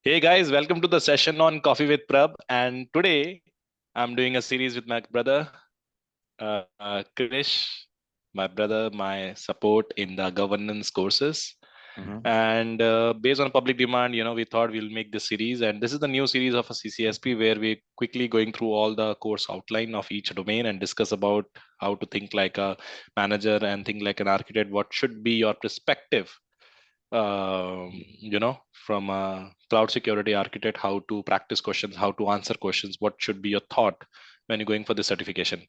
Hey guys, welcome to the session on Coffee with Prabh. And today I'm doing a series with my brother, Krish, my brother, my support in the governance courses. Mhm. And based on public demand, we thought we'll make this series. And this is the new series of a CCSP where we're quickly going through all the course outline of each domain and discuss about how to think like a manager and think like an architect. What should be your perspective from a cloud security architect, how to practice questions, how to answer questions, what should be your thought when you're going for the certification.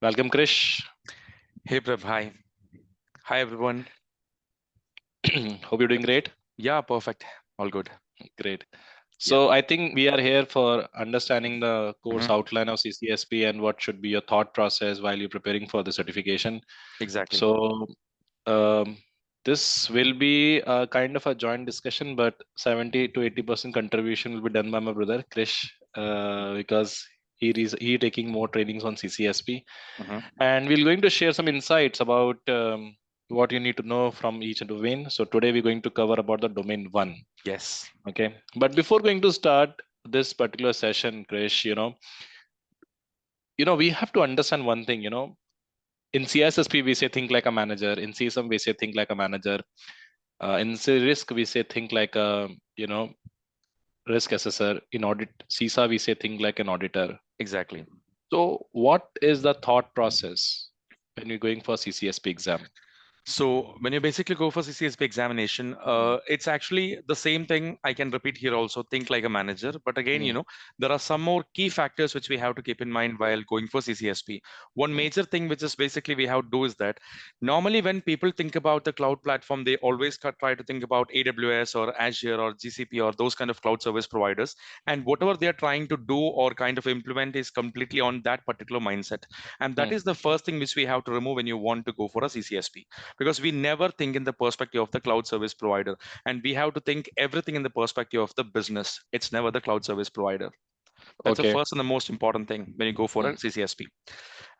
Welcome, Krish. Hey Prabh, hi. Hi everyone. Hope you're doing great. Yeah, perfect. All good. Great. Yeah. So I think we are here for understanding the course Mhm. outline of CCSP and what should be your thought process while you're preparing for the certification. Exactly. So um, this will be a kind of a joint discussion, but 70 to 80% contribution will be done by my brother Krish, because he taking more trainings on CCSP, Mhm. and we're going to share some insights about what you need to know from each domain. So today we're going to cover about the domain one. Yes. Okay, but before going to start this particular session, Krish, we have to understand one thing. In CISSP we say think like a manager. In CISM we say think like a manager. In risk we say think like a risk assessor. In audit CISA we say think like an auditor. Exactly. So what is the thought process when you're going for CCSP exam? So when you basically go for CCSP examination, Mm, it's actually the same thing. I can repeat here also, think like a manager. But again, mm, there are some more key factors which we have to keep in mind while going for CCSP. One mm, major thing which is basically we have to do is that normally when people think about the cloud platform, they always try to think about AWS or Azure or GCP or those kind of cloud service providers. And whatever they are trying to do or kind of implement is completely on that particular mindset. And that mm. is the first thing which we have to remove when you want to go for a CCSP, because we never think in the perspective of the cloud service provider, and we have to think everything in the perspective of the business. It's never the cloud service provider. That's the Okay. first and the most important thing when you go for a Mm, CCSP.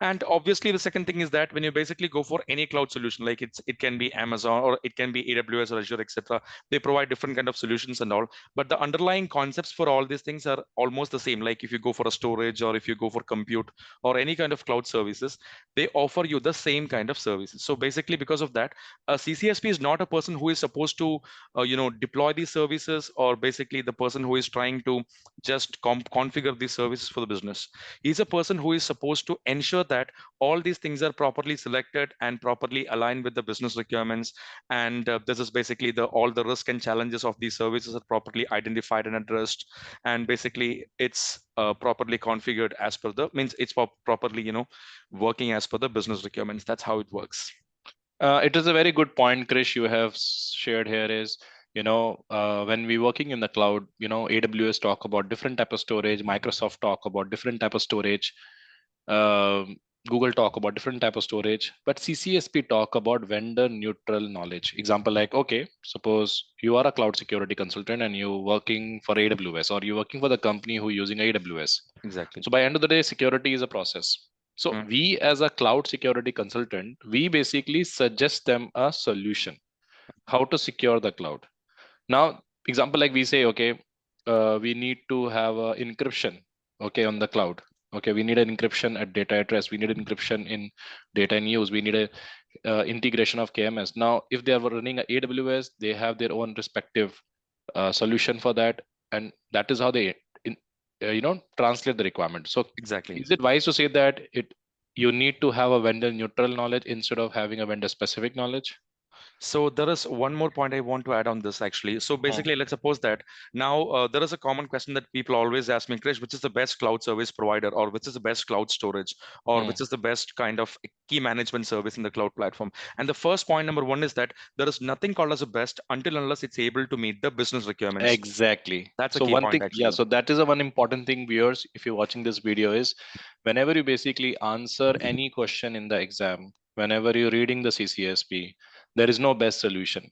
And obviously, the second thing is that when you basically go for any cloud solution, like it can be Amazon or it can be AWS or Azure, etc., they provide different kind of solutions and all. But the underlying concepts for all these things are almost the same. Like if you go for a storage or if you go for compute or any kind of cloud services, they offer you the same kind of services. So basically, because of that, a CCSP is not a person who is supposed to, deploy these services, or basically the person who is trying to just configure these services for the business. He's a person who is supposed to ensure that all these things are properly selected and properly aligned with the business requirements. And this is basically the all the risk and challenges of these services are properly identified and addressed. And basically, it's properly configured as per the means it's properly working as per the business requirements. That's how it works. It is a very good point, Krish, you have shared here is, when we working in the cloud, AWS talk about different type of storage, Microsoft talk about different type of storage, um, Google talk about different type of storage, but CCSP talk about vendor neutral knowledge. Example like, okay, suppose you are a cloud security consultant and you're working for AWS or you're working for the company who using AWS. Exactly. So by end of the day, security is a process. So Mm. we as a cloud security consultant, we basically suggest them a solution, how to secure the cloud. Now, example like we say, okay, we need to have a encryption, okay, on the cloud. Okay, we need an encryption at data at rest. We need an encryption in data in use. We need a integration of KMS. Now, if they are running a AWS, they have their own respective solution for that, and that is how they translate the requirement. So Exactly. is it wise to say that you need to have a vendor neutral knowledge instead of having a vendor specific knowledge? So there is one more point I want to add on this actually. So Hmm. basically, let's suppose that now there is a common question that people always ask me, Krish, which is the best cloud service provider, or which is the best cloud storage, or Hmm. which is the best kind of key management service in the cloud platform? And the first point number one is that there is nothing called as a best until unless it's able to meet the business requirements. Exactly. That's a So key one point thing, yeah, actually. so that is a one important thing, viewers, if you're watching this video is whenever you basically answer any question in the exam, whenever you're reading the CCSP, there is no best solution.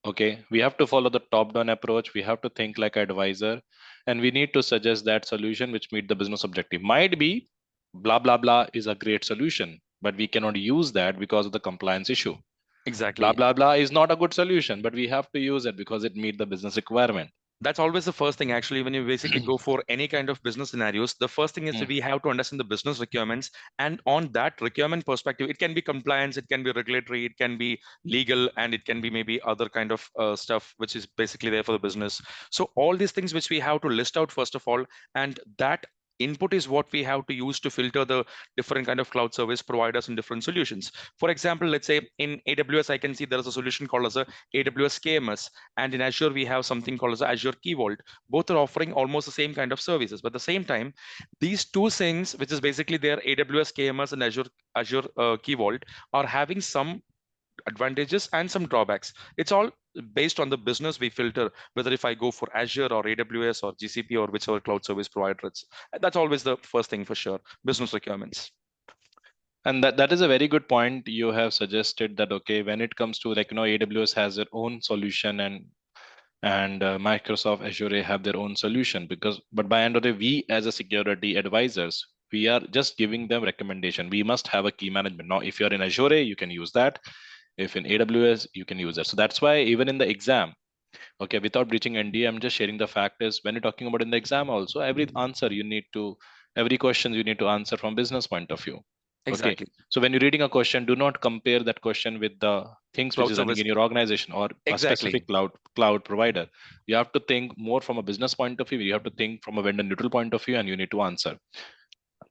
Okay, we have to follow the top-down approach. We have to think like an advisor, and we need to suggest that solution which meet the business objective. Might be blah blah blah is a great solution, but we cannot use that because of the compliance issue. Blah Exactly. blah blah is not a good solution, but we have to use it because it meet the business requirement. That's always the first thing, actually, when you basically go for any kind of business scenarios. The first thing is that Mm. we have to understand the business requirements, and on that requirement perspective, it can be compliance, it can be regulatory, it can be legal, and it can be maybe other kind of stuff which is basically there for the business. So all these things which we have to list out first of all, and that input is what we have to use to filter the different kind of cloud service providers and different solutions. For example, let's say in AWS, I can see there is a solution called as a AWS KMS, and in Azure, we have something called as Azure Key Vault. Both are offering almost the same kind of services, but at the same time, these two things, which is basically their AWS KMS and Azure Key Vault, are having some advantages and some drawbacks. It's all based on the business we filter, whether if I go for Azure or AWS or GCP or whichever cloud service provider it's. That's always the first thing for sure, business requirements. And that is a very good point you have suggested that, okay, when it comes to like, AWS has their own solution, and Microsoft Azure have their own solution, but by end of the day, we as a security advisors, we are just giving them recommendation. We must have a key management. Now, if you're in Azure, you can use that. If in AWS, you can use that. So that's why even in the exam, okay, without breaching NDA, I'm just sharing the fact is when you're talking about in the exam also, every question you need to answer from business point of view. Okay, Exactly. so when you're reading a question, do not compare that question with the things which Cloud is running service. in your organization or a Exactly. specific cloud provider. You have to think more from a business point of view. You have to think from a vendor neutral point of view, and you need to answer.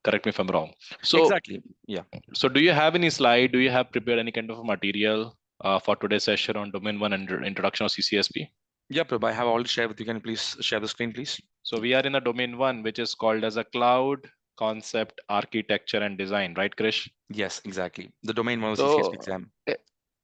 Correct me if I'm wrong. So, Exactly. Yeah. so do you have any slide? Do you have prepared any kind of material for today's session on domain one and introduction of CCSP? Yeah, Prabha, I have already shared with you. Can you please share the screen, please? So we are in the domain one, which is called as a cloud concept, architecture, and design, right, Krish? Yes, exactly. The domain one was CCSP So exam. eh,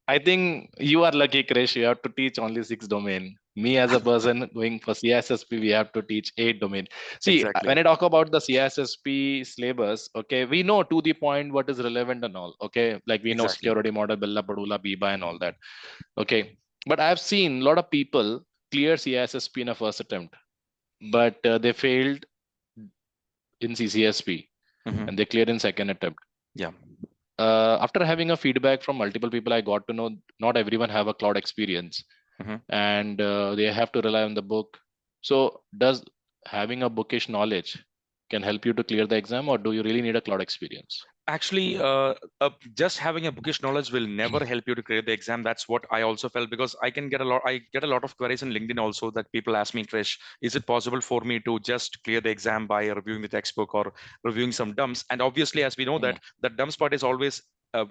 I think you are lucky, Krish. You have to teach only 6 domain. Me as a person going for CISSP, we have to teach 8 domain. See, Exactly. when I talk about the CISSP syllabus, okay, we know to the point what is relevant and all. Okay, like we know Exactly. security model, Bella Padula, Biba, and all that. Okay, but I've seen a lot of people clear CISSP in a first attempt, but they failed in CCSP Hmm. and they cleared in second attempt. Yeah. After having a feedback from multiple people, I got to know not everyone have a cloud experience, Hmm. and they have to rely on the book. So does having a bookish knowledge can help you to clear the exam, or do you really need a cloud experience? Actually, just having a bookish knowledge will never help you to clear the exam. That's what I also felt, because I get a lot of queries on LinkedIn also that people ask me, Krish, is it possible for me to just clear the exam by reviewing the textbook or reviewing some dumps? And obviously, as we know Mm, that the dumps part is always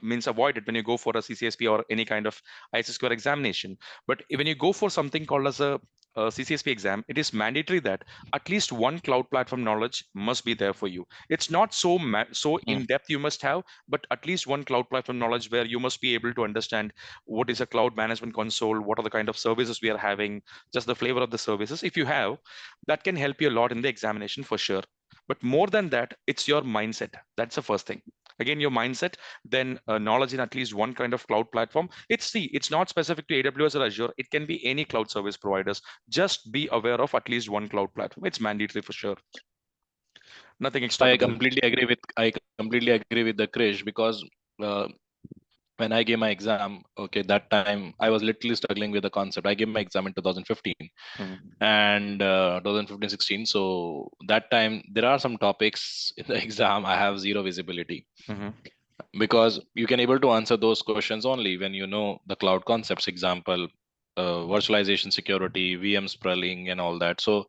means avoided when you go for a CCSP or any kind of ISS square examination. But when you go for something called as a CCSP exam, it is mandatory that at least one cloud platform knowledge must be there for you. It's not so mm. in depth you must have, but at least one cloud platform knowledge where you must be able to understand what is a cloud management console, what are the kind of services we are having, just the flavor of the services. If you have, that can help you a lot in the examination for sure. But more than that, it's your mindset. That's the first thing. Again, your mindset, then knowledge in at least one kind of cloud platform. It's not specific to AWS or Azure. It can be any cloud service providers. Just be aware of at least one cloud platform. It's mandatory for sure. Nothing extra for them. I completely agree with the Krish, because uh, when I gave my exam, okay, that time I was literally struggling with the concept. I gave my exam in 2015 Mhm. and 2015 16. So that time there are some topics in the exam I have zero visibility, Mhm. because you can able to answer those questions only when you know the cloud concepts. Example, virtualization security, VM sprawling, and all that. So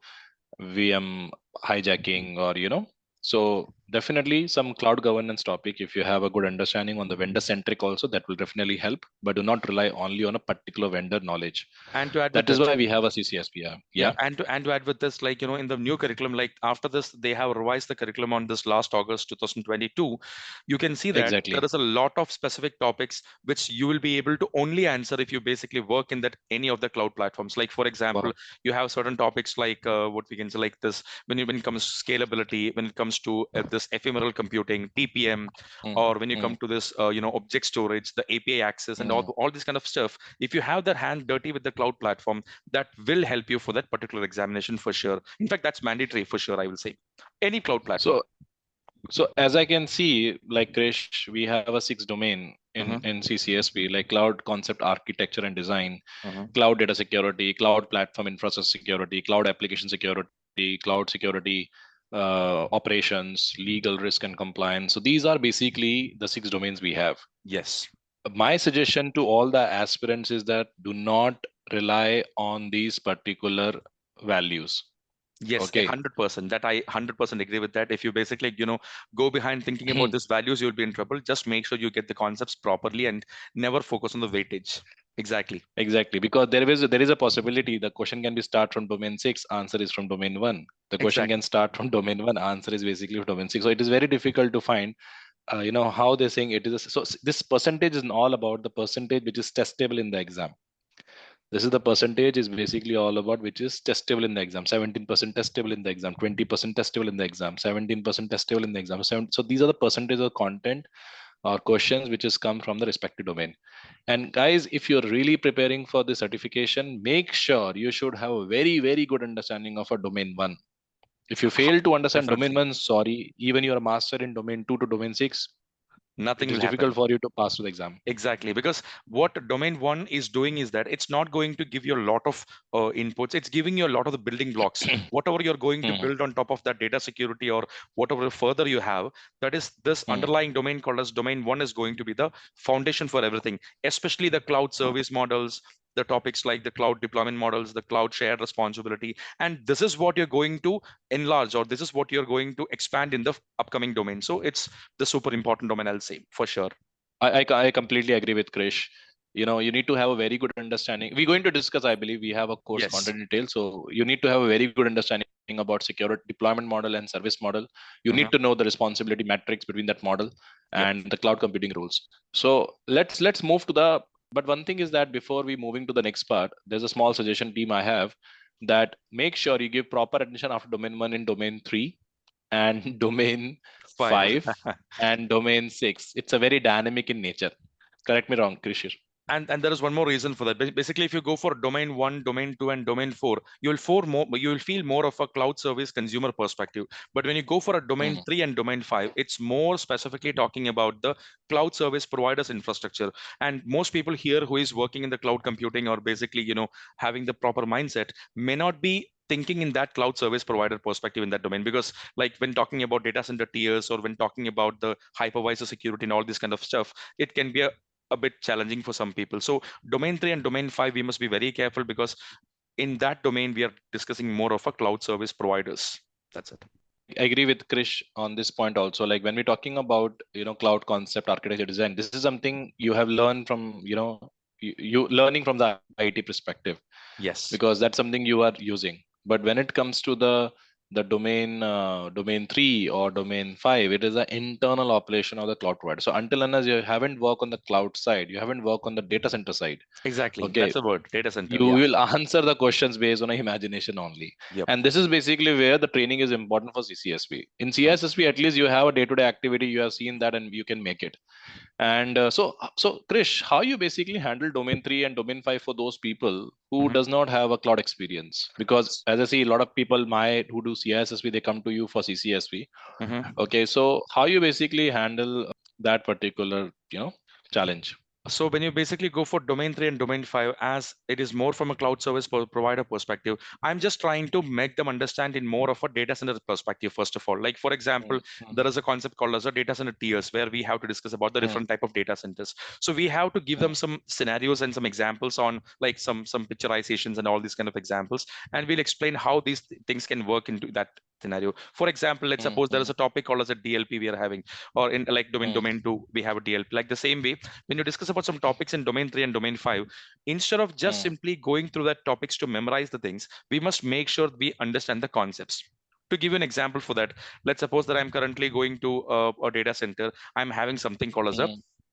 VM hijacking, or so definitely some cloud governance topic. If you have a good understanding on the vendor centric also, that will definitely help. But do not rely only on a particular vendor knowledge. And to add with That is this, why we have a CCSP. Yeah. yeah, Yeah. and to add with this, like in the new curriculum, like after this, they have revised the curriculum on this last August 2022. You can see that there Exactly. is a lot of specific topics which you will be able to only answer if you basically work in that any of the cloud platforms. Like for example, Wow. you have certain topics like what we can say like this when it comes to scalability, when it comes to this this ephemeral computing, TPM, or when you come to this, object storage, the API access, and all this kind of stuff, if you have that hand dirty with the cloud platform, that will help you for that particular examination for sure. In fact, that's mandatory for sure, I will say. Any cloud platform. So as I can see, like Krish, we have a 6 domain in CCSP, like cloud concept architecture and design, cloud data security, cloud platform infrastructure security, cloud application security, cloud security, operations, legal risk and compliance. So these are basically the 6 domains we have. Yes. My suggestion to all the aspirants is that do not rely on these particular values. Yes, Okay. 100%. That I 100% agree with that. If you basically, go behind thinking about these values, you'll be in trouble. Just make sure you get the concepts properly and never focus on the weightage. Exactly. Exactly, because there is a possibility the question can be start from domain 6, answer is from domain 1. The question Exactly. can start from domain 1, answer is basically from domain 6. So it is very difficult to find, how they're saying it is. So this percentage is all about the percentage which is testable in the exam. This is the percentage is basically all about which is testable in the exam. 17% testable in the exam, 20% testable in the exam, 17% testable in the exam. So these are the percentage of content or questions which has come from the respective domain. And guys, if you're really preparing for the certification, make sure you should have a very, very good understanding of a domain 1. If you fail to understand domain Definitely. 1, sorry, even you're a master in domain 2 to domain 6, Nothing it is will happen. difficult for you to pass to the exam. Exactly, because what domain 1 is doing is that it's not going to give you a lot of inputs. It's giving you a lot of the building blocks. Whatever you're going to build on top of that data security or whatever further you have, that is this underlying domain called as domain 1 is going to be the foundation for everything, especially the cloud service models, the topics like the cloud deployment models, the cloud shared responsibility. And this is what you're going to enlarge, or this is what you're going to expand in the upcoming domain. So it's the super important domain, I'll say, for sure. I completely agree with Krish. You need to have a very good understanding. We're going to discuss, I believe, we have a course Yes. content detail. So you need to have a very good understanding about security deployment model and service model. You need to know the responsibility matrix between that model Yep. and the cloud computing rules. So let's move to the. But one thing is that before we moving to the next part, there's a small suggestion team I have that make sure you give proper attention after domain 1 in domain 3 and domain 5 and domain 6. It's a very dynamic in nature. Correct me wrong, Krishir. And there is one more reason for that. Basically, if you go for domain 1, domain 2, and domain 4, you'll feel more of a cloud service consumer perspective. But when you go for a domain 3 and domain 5, it's more specifically talking about the cloud service providers infrastructure. And most people here who is working in the cloud computing or basically, having the proper mindset may not be thinking in that cloud service provider perspective in that domain, because like when talking about data center tiers or when talking about the hypervisor security and all this kind of stuff, it can be a bit challenging for some people. So domain 3 and domain 5, we must be very careful, because in that domain, we are discussing more of a cloud service providers. That's it. I agree with Krish on this point also. Like when we're talking about, cloud concept architecture design, this is something you have learned from, you learning from the IT perspective. Yes. Because that's something you are using. But when it comes to the domain 3 or domain 5, it is an internal operation of the cloud provider. So until unless you haven't worked on the cloud side, you haven't worked on the data center side. Exactly. Okay, That's the word, data center. you Yeah. will answer the questions based on imagination only. Yep. And this is basically where the training is important for CCSP. In CISSP, at least you have a day-to-day activity, you have seen that and you can make it. And so Krish, how you basically handle domain 3 and domain 5 for those people who does not have a cloud experience? Because as I see, a lot of people who do CISSP, they come to you for CCSP. Okay, so how you basically handle that particular, challenge? So when you basically go for domain 3 and domain 5, as it is more from a cloud service provider perspective, I'm just trying to make them understand in more of a data center perspective, first of all. Like, for example, there is a concept called as a data center tiers, where we have to discuss about the different type of data centers. So we have to give them some scenarios and some examples on like some picturizations and all these kind of examples. And we'll explain how these things can work into that scenario. For example, let's suppose there is a topic called as a DLP we are having, or in like domain 2, we have a DLP. Like the same way, when you discuss about some topics in domain 3 and domain 5, instead of just simply going through that topics to memorize the things, we must make sure we understand the concepts. To give you an example for that, let's suppose that I'm currently going to a data center. I'm having something called as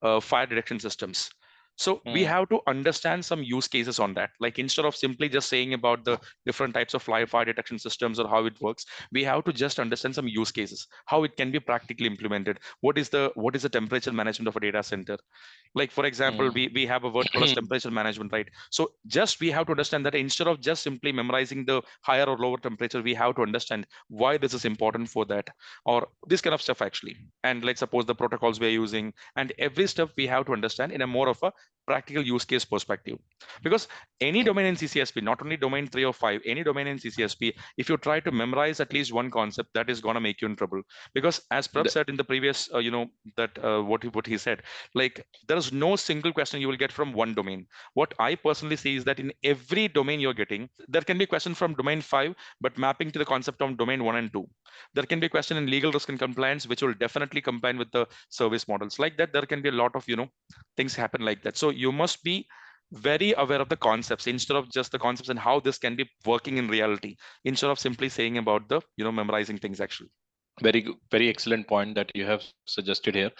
a fire detection systems. So we have to understand some use cases on that. Like instead of simply just saying about the different types of fire detection systems or how it works, we have to just understand some use cases, how it can be practically implemented. What is the temperature management of a data center? Like for example, we have a word called as temperature management, right? So just we have to understand that instead of just simply memorizing the higher or lower temperature, we have to understand why this is important for that, or this kind of stuff actually. And let's suppose the protocols we're using, and every step we have to understand in a more of a practical use case perspective. Because any domain in CCSP, not only domain 3 or 5, any domain in CCSP, if you try to memorize at least one concept, that is going to make you in trouble. Because as Prabh said in the previous, what he said, like there is no single question you will get from one domain. What I personally see is that in every domain you're getting, there can be a question from domain 5, but mapping to the concept of domain 1 and 2. There can be a question in legal risk and compliance, which will definitely combine with the service models. Like that, there can be a lot of, things happen like that. So you must be very aware of the concepts instead of just the concepts and how this can be working in reality, instead of simply saying about the, memorizing things actually. Very excellent point that you have suggested here,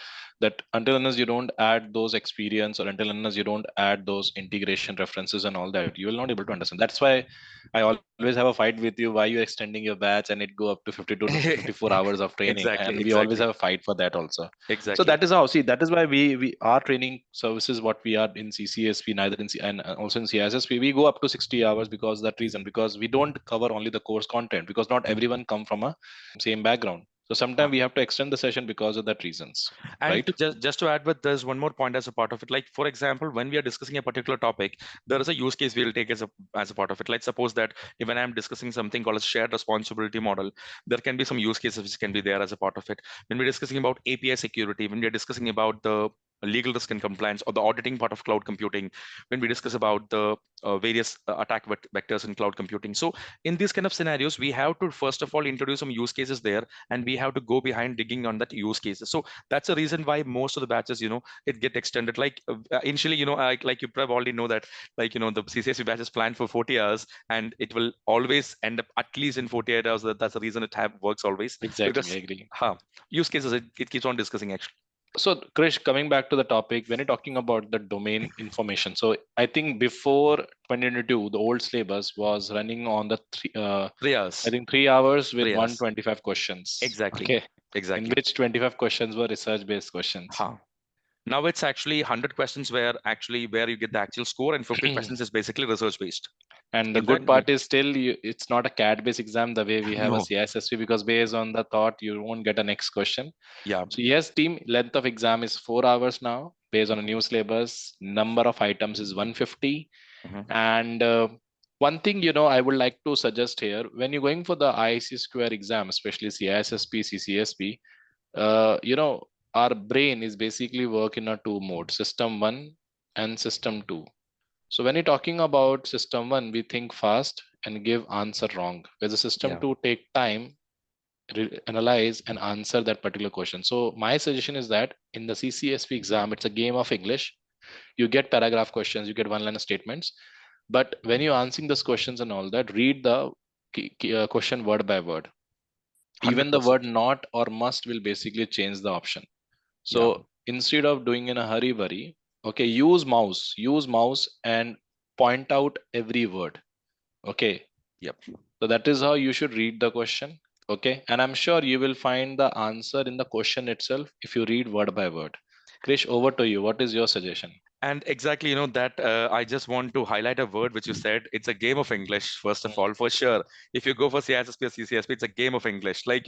that until unless you don't add those experience, or until unless you don't add those integration references and all that, you will not able to understand. That's why I always have a fight with you, why you're extending your batch and it go up to 52 to 54 hours of training, and Exactly, we always have exactly, a fight for that also. So exactly. that is how, see, that is why we are training services what we are in CCSP, neither in and also in CISSP we go up to 60 hours, because that reason, because we don't cover only the course content, because not everyone come from a same background. So sometimes we have to extend the session because of that reasons, And right? to just to add with, there's one more point as a part of it. Like for example, when we are discussing a particular topic, there is a use case we'll take as a part of it. Let's suppose that when I'm discussing something called a shared responsibility model, there can be some use cases which can be there as a part of it. When we're discussing about API security, when we're discussing about the legal risk and compliance or the auditing part of cloud computing, when we discuss about the various attack vectors in cloud computing. So in these kind of scenarios, we have to first of all introduce some use cases there, and we have to go behind digging on that use cases. So that's the reason why most of the batches, it get extended. Like initially, like you probably already know that, like, the CCSP batches planned for 40 hours, and it will always end up at least in 48 hours. That's the reason it works always, Exactly, I because agree. use cases, it keeps on discussing actually. So, Krish, coming back to the topic, when you're talking about the domain information, so I think before 2022, the old syllabus was running on the Three I hours, think 3 hours with 3 hours. 125 questions. Exactly, Okay, in exactly. which 25 questions were research-based questions. Huh. Now it's actually 100 questions where you get the actual score, and 50 questions is basically research based. And the In fact, good part is still it's not a CAT-based exam the way we have a no, CISSP, because based on the thought, you won't get a next question. yeah, So yes, team, length of exam is 4 hours now, based on a new syllabus. Number of items is 150. mhm, And one thing, I would like to suggest here, when you're going for the IC square exam, especially CISSP, CCSP, our brain is basically work in a two mode, system one and system two. So when you're talking about system one, we think fast and give answer wrong, whereas the system yeah, two take time, analyze and answer that particular question. So my suggestion is that in the CCSP exam, it's a game of English. You get paragraph questions, you get one line statements, but when you're answering those questions and all that, read the question word by word. Even the 100%. word not or must will basically change the option. Yeah, So instead of doing in a hurry worry, okay, use mouse and point out every word. Okay, yep. so that is how you should read the question. Okay, and I'm sure you will find the answer in the question itself if you read word by word. Krish, over to you. What is your suggestion? And exactly, that I just want to highlight a word which you said. It's a game of English, first of Mm. all, for sure. If you go for CISSP or CCSP, it's a game of English. Like,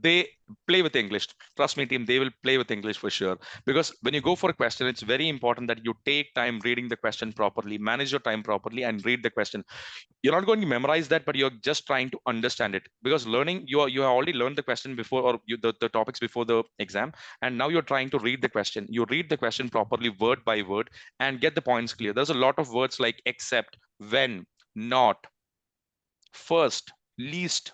they play with English. Trust me, team, they will play with English for sure. Because when you go for a question, it's very important that you take time reading the question properly, manage your time properly, and read the question. You're not going to memorize that, but you're just trying to understand it, because learning, you have already learned the question before, or the topics before the exam, and now you're trying to read the question. You read the question properly word by word and get the points clear. There's a lot of words like except, when, not, first, least.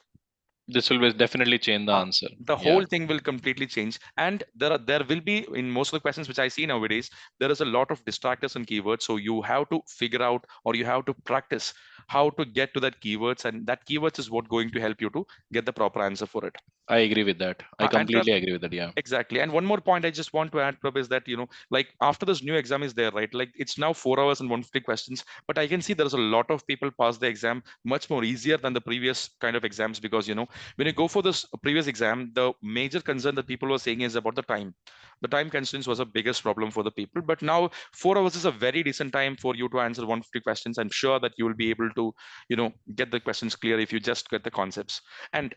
This will definitely change the Ah, answer. the Yeah. whole thing will completely change. And there will be, in most of the questions which I see nowadays, there is a lot of distractors and keywords. So you have to figure out, or you have to practice how to get to that keywords, and that keywords is what going to help you to get the proper answer for it. I agree with that. I And completely agree with that. Yeah. exactly. And one more point I just want to add, Prabh, is that, like after this new exam is there, right? Like it's now 4 hours and 150 questions, but I can see there's a lot of people pass the exam much more easier than the previous kind of exams because, when you go for this previous exam, the major concern that people were saying is about the time. The time constraints was a biggest problem for the people, but now 4 hours is a very decent time for you to answer 150 questions. I'm sure that you will be able to, get the questions clear if you just get the concepts. And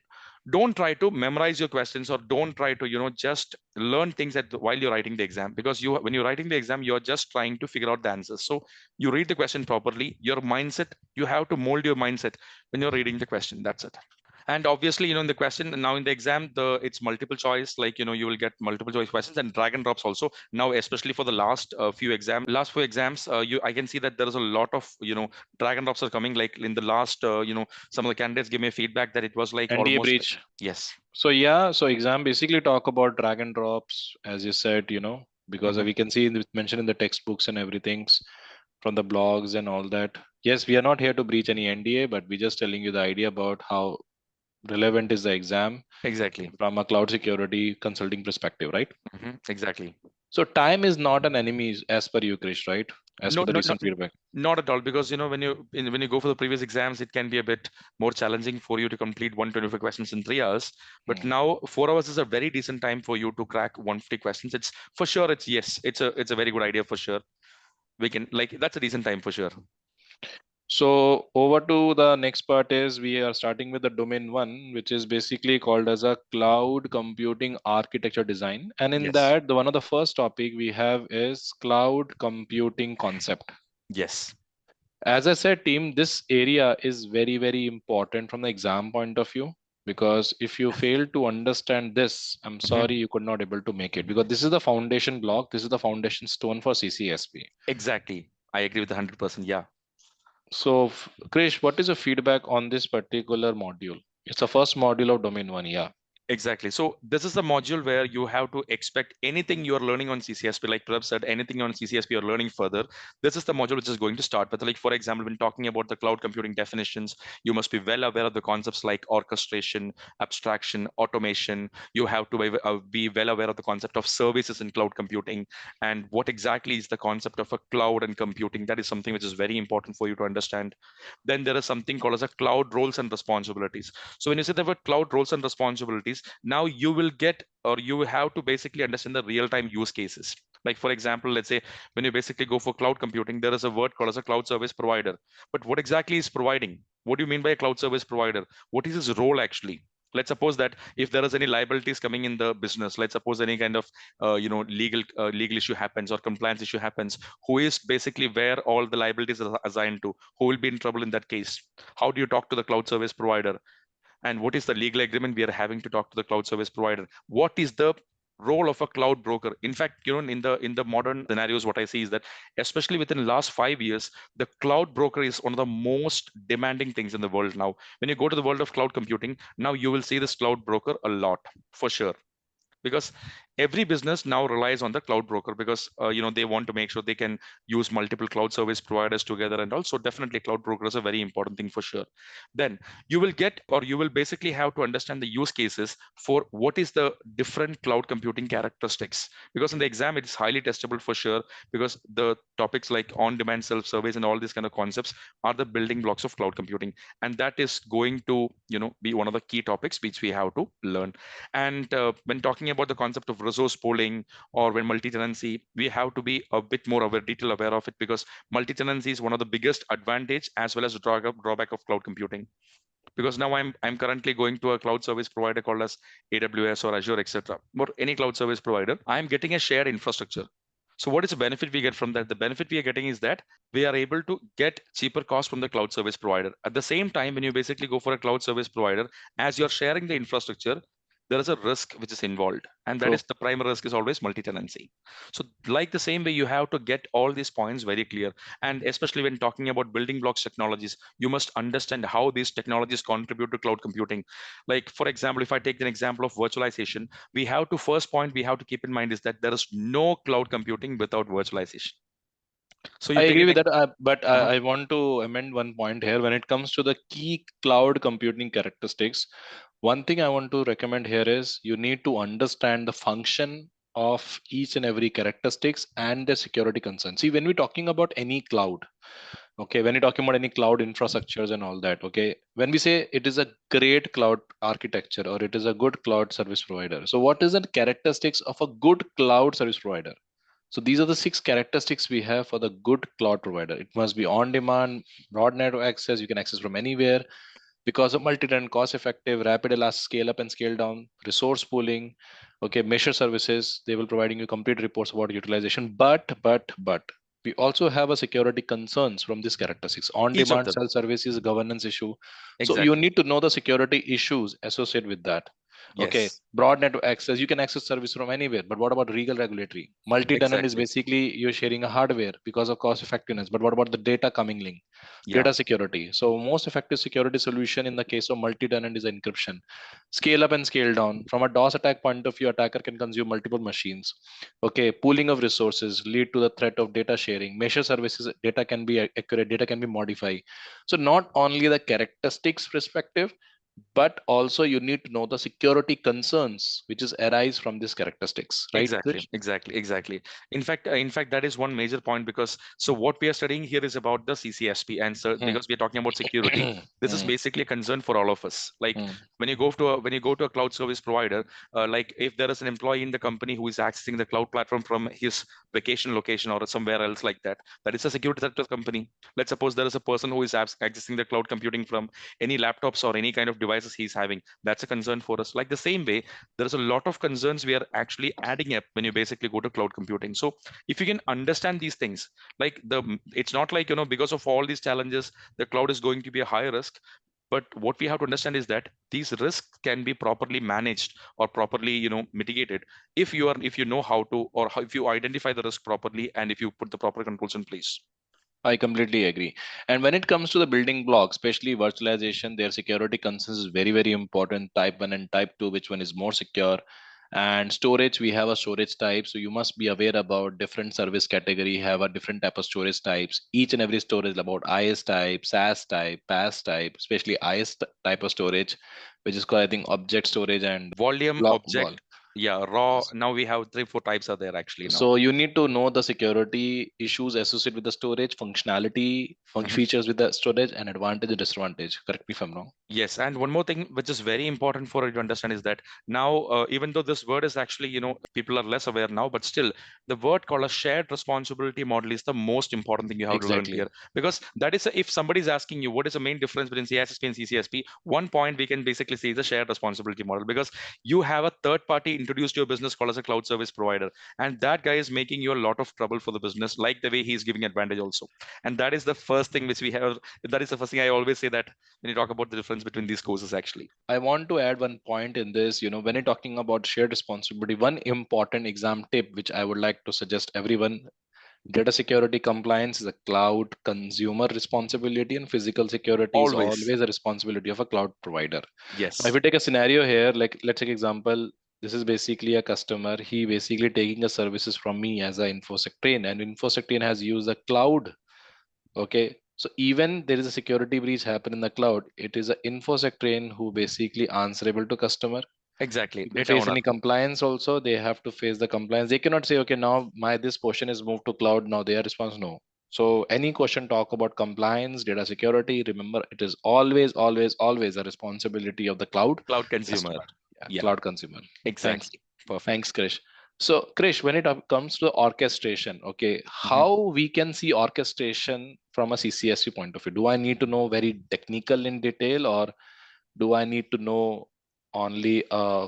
don't try to memorize your questions, or don't try to just learn things while you're writing the exam, because when you're writing the exam you're just trying to figure out the answers. So you read the question properly. Your mindset, you have to mold your mindset when you're reading the question. That's it. And obviously, in the question now in the exam, it's multiple choice. Like, you will get multiple choice questions and drag and drops also. Now, especially for the last few exams, I can see that there is a lot of drag and drops are coming. Like in the last, some of the candidates gave me feedback that it was like NDA almost breach. yes. So yeah, so exam basically talk about drag and drops, as you said, because Mhm. we can see mentioned in the textbooks and everything's from the blogs and all that. Yes, we are not here to breach any NDA, but we're just telling you the idea about how relevant is the exam Exactly. from a cloud security consulting perspective, right? Exactly. So time is not an enemy as per you, Krish, right? As No, per the no, no, recent feedback. not at all. Because when you go for the previous exams, it can be a bit more challenging for you to complete 125 questions in 3 hours. But Hmm. now 4 hours is a very decent time for you to crack 150 questions. It's for sure. It's a very good idea for sure. We can, like, that's a decent time for sure. So over to the next part is we are starting with the domain one, which is basically called as a cloud computing architecture design. And in Yes. that, the one of the first topic we have is cloud computing concept. Yes. As I said, team, this area is very, very important from the exam point of view. Because if you fail to understand this, I'm Mhm. sorry you could not able to make it, because this is the foundation block. This is the foundation stone for CCSP. Exactly. I agree with 100%. Yeah. So, Krish, what is your feedback on this particular module? It's the first module of domain one. Yeah. Exactly. So this is the module where you have to expect anything you are learning on CCSP, like Prabh said, anything on CCSP you're learning further. This is the module which is going to start. But like, for example, when talking about the cloud computing definitions, you must be well aware of the concepts like orchestration, abstraction, automation. You have to be well aware of the concept of services in cloud computing, and what exactly is the concept of a cloud and computing. That is something which is very important for you to understand. Then there is something called as a cloud roles and responsibilities. So when you say the word cloud roles and responsibilities, now you will get, or you will have to basically understand the real-time use cases. Like for example, let's say when you basically go for cloud computing, there is a word called as a cloud service provider. But what exactly is providing? What do you mean by a cloud service provider? What is his role actually? Let's suppose that if there is any liabilities coming in the business, let's suppose any kind of legal issue happens or compliance issue happens, who is basically where all the liabilities are assigned to? Who will be in trouble in that case? How do you talk to the cloud service provider? And what is the legal agreement we are having to talk to the cloud service provider? What is the role of a cloud broker? In fact, in the modern scenarios, what I see is that especially within the last 5 years, the cloud broker is one of the most demanding things in the world now. When you go to the world of cloud computing, now you will see this cloud broker a lot, for sure, because every business now relies on the cloud broker, because they want to make sure they can use multiple cloud service providers together. And also definitely cloud broker is a very important thing for sure. Then you will get, or you will basically have to understand the use cases for what is the different cloud computing characteristics, because in the exam it is highly testable for sure, because the topics like on demand self service and all these kind of concepts are the building blocks of cloud computing, and that is going to be one of the key topics which we have to learn. And when talking about the concept of resource pooling, or when multi-tenancy, we have to be a bit more aware, detail aware of it, because multi-tenancy is one of the biggest advantage as well as drawback of cloud computing. Because now I'm currently going to a cloud service provider called as AWS or Azure, etc., or any cloud service provider. I'm getting a shared infrastructure. So what is the benefit we get from that? The benefit we are getting is that we are able to get cheaper cost from the cloud service provider. At the same time, when you basically go for a cloud service provider, as you're sharing the infrastructure, there is a risk which is involved, and that True. is the primary risk is always multi-tenancy. So like the same way, you have to get all these points very clear. And especially when talking about building blocks technologies, you must understand how these technologies contribute to cloud computing. Like for example, if I take an example of virtualization, we have to first point we have to keep in mind is that there is no cloud computing without virtualization. So I you take agree an with that, but uh I want to amend one point here. When it comes to the key cloud computing characteristics, One thing I want to recommend here is you need to understand the function of each and every characteristics and the security concerns. See, when we're talking about any cloud, okay, when you're talking about any cloud infrastructures and all that, okay, when we say it is a great cloud architecture or it is a good cloud service provider, so what is the characteristics of a good cloud service provider? So these are the 6 characteristics we have for the good cloud provider. It must be on demand, broad network access, you can access from anywhere, because of multi-tenant, cost effective, rapid elastic scale up and scale down, resource pooling, okay, measure services, they will providing you complete reports about utilization. But we also have a security concerns from these characteristics. On Each of demand them. self service is a governance issue. So you Exactly. need to know the security issues associated with that. Okay, Yes. broad network access, you can access service from anywhere, but what about legal regulatory? Multi-tenant is Exactly. basically you're sharing a hardware because of cost effectiveness, but what about the data coming link? Yeah. Data security. So most effective security solution in the case of multi-tenant is encryption. Scale up and scale down. From a DOS attack point of view, attacker can consume multiple machines. Okay, pooling of resources lead to the threat of data sharing. Measure services, data can be accurate, data can be modified. So not only the characteristics perspective, but also you need to know the security concerns which is arise from these characteristics, right, Exactly, Krish? exactly, exactly. In fact, that is one major point because so what we are studying here is about the CCSP, and so Hmm. because we are talking about security, this is Hmm. basically a concern for all of us. Like Hmm. when you go to a cloud service provider, like if there is an employee in the company who is accessing the cloud platform from his vacation location or somewhere else like that, that is a security threat to the company. Let's suppose there is a person who is accessing the cloud computing from any laptops or any kind of devices he's having. That's a concern for us. Like the same way there's a lot of concerns we are actually adding up when you basically go to cloud computing. So if you can understand these things, like it's not like because of all these challenges the cloud is going to be a high risk, but what we have to understand is that these risks can be properly managed or properly mitigated if you know how to, or if you identify the risk properly and if you put the proper controls in place. I completely agree. And when it comes to the building blocks, especially virtualization, their security concerns is very, very important. Type 1 and type 2, which one is more secure? And storage, we have a storage type. So you must be aware about different service category, have a different type of storage types. Each and every storage is about IS type, SAS type, PAS type, especially type of storage, which is called, I think, object storage and Volume, block wall. object, yeah, raw. Now we have 3 4 types are there actually now. So you need to know the security issues associated with the storage, functionality, Mhm. features with the storage, and advantage and disadvantage. Correct me if I'm wrong. Yes, and one more thing which is very important for you to understand is that now, even though this word is actually, people are less aware now, but still, the word called a shared responsibility model is the most important thing you have to learn Exactly. here. Because that is, if somebody is asking you what is the main difference between CISSP and CCSP, one point we can basically say is a shared responsibility model. Because you have a third party introduced to your business called as a cloud service provider, and that guy is making you a lot of trouble for the business, like the way he is giving advantage also. And that is the first thing which we have. That is the first thing I always say that when you talk about the difference between these courses actually. I want to add one point in this. When you're talking about shared responsibility, one important exam tip which I would like to suggest everyone: data security compliance is a cloud consumer responsibility, and physical security is Always. always a responsibility of a cloud provider. Now, if Yes. we take a scenario here, like let's take example, this is basically a customer. He basically taking a services from me as a infosec train, and infosec train has used a cloud. Okay, so even there is a security breach happen in the cloud, it is a infosec train who basically answerable to customer. Exactly. If they Data face owner. any compliance also, they have to face the compliance. They cannot say, okay, now my this portion is moved to cloud, now they are responsible. No. So any question talk about compliance, data security, remember it is always, always, always a responsibility of the cloud Cloud consumer. customer. Yeah, Yeah. cloud consumer. Thanks. Exactly. Perfect. Thanks, Krish. So, Krish, when it comes to orchestration, okay, Mhm. how we can see orchestration from a CCSP point of view? Do I need to know very technical in detail, or do I need to know only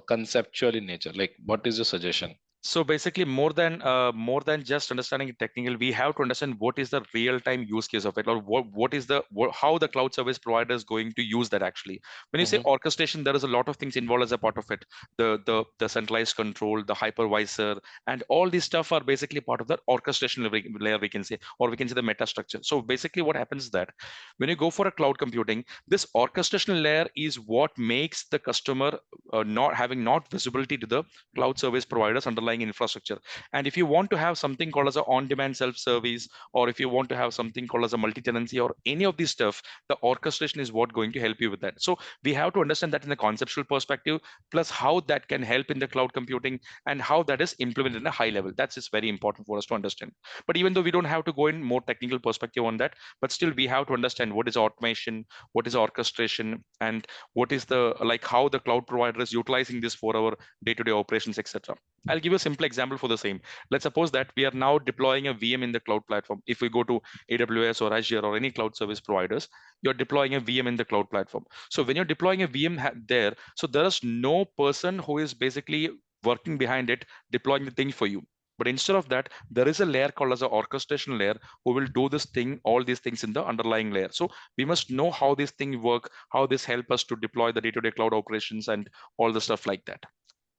conceptual in nature? Like, what is your suggestion? So basically, more than just understanding it technical, we have to understand what is the real-time use case of it, or what is how the cloud service provider is going to use that actually. When you say Hmm. orchestration, there is a lot of things involved as a part of it. The centralized control, the hypervisor, and all these stuff are basically part of that orchestration layer, we can say, or we can say the meta structure. So basically, what happens is that when you go for a cloud computing, this orchestration layer is what makes the customer not having not visibility to the cloud service providers underlying underlying infrastructure. And if you want to have something called as a on-demand self-service, or if you want to have something called as a multi-tenancy or any of these stuff, the orchestration is what going to help you with that. So we have to understand that in a conceptual perspective, plus how that can help in the cloud computing and how that is implemented in a high level. That's just very important for us to understand. But even though we don't have to go in more technical perspective on that, but still we have to understand what is automation, what is orchestration, and what is the like how the cloud provider is utilizing this for our day-to-day operations, etc. I'll give you a simple example for the same. Let's suppose that we are now deploying a VM in the cloud platform. If we go to AWS or Azure or any cloud service providers, you're deploying a VM in the cloud platform. So when you're deploying a VM there, so there is no person who is basically working behind it, deploying the thing for you. But instead of that, there is a layer called as an orchestration layer who will do this thing, all these things in the underlying layer. So we must know how these things work, how this help us to deploy the day-to-day cloud operations and all the stuff like that.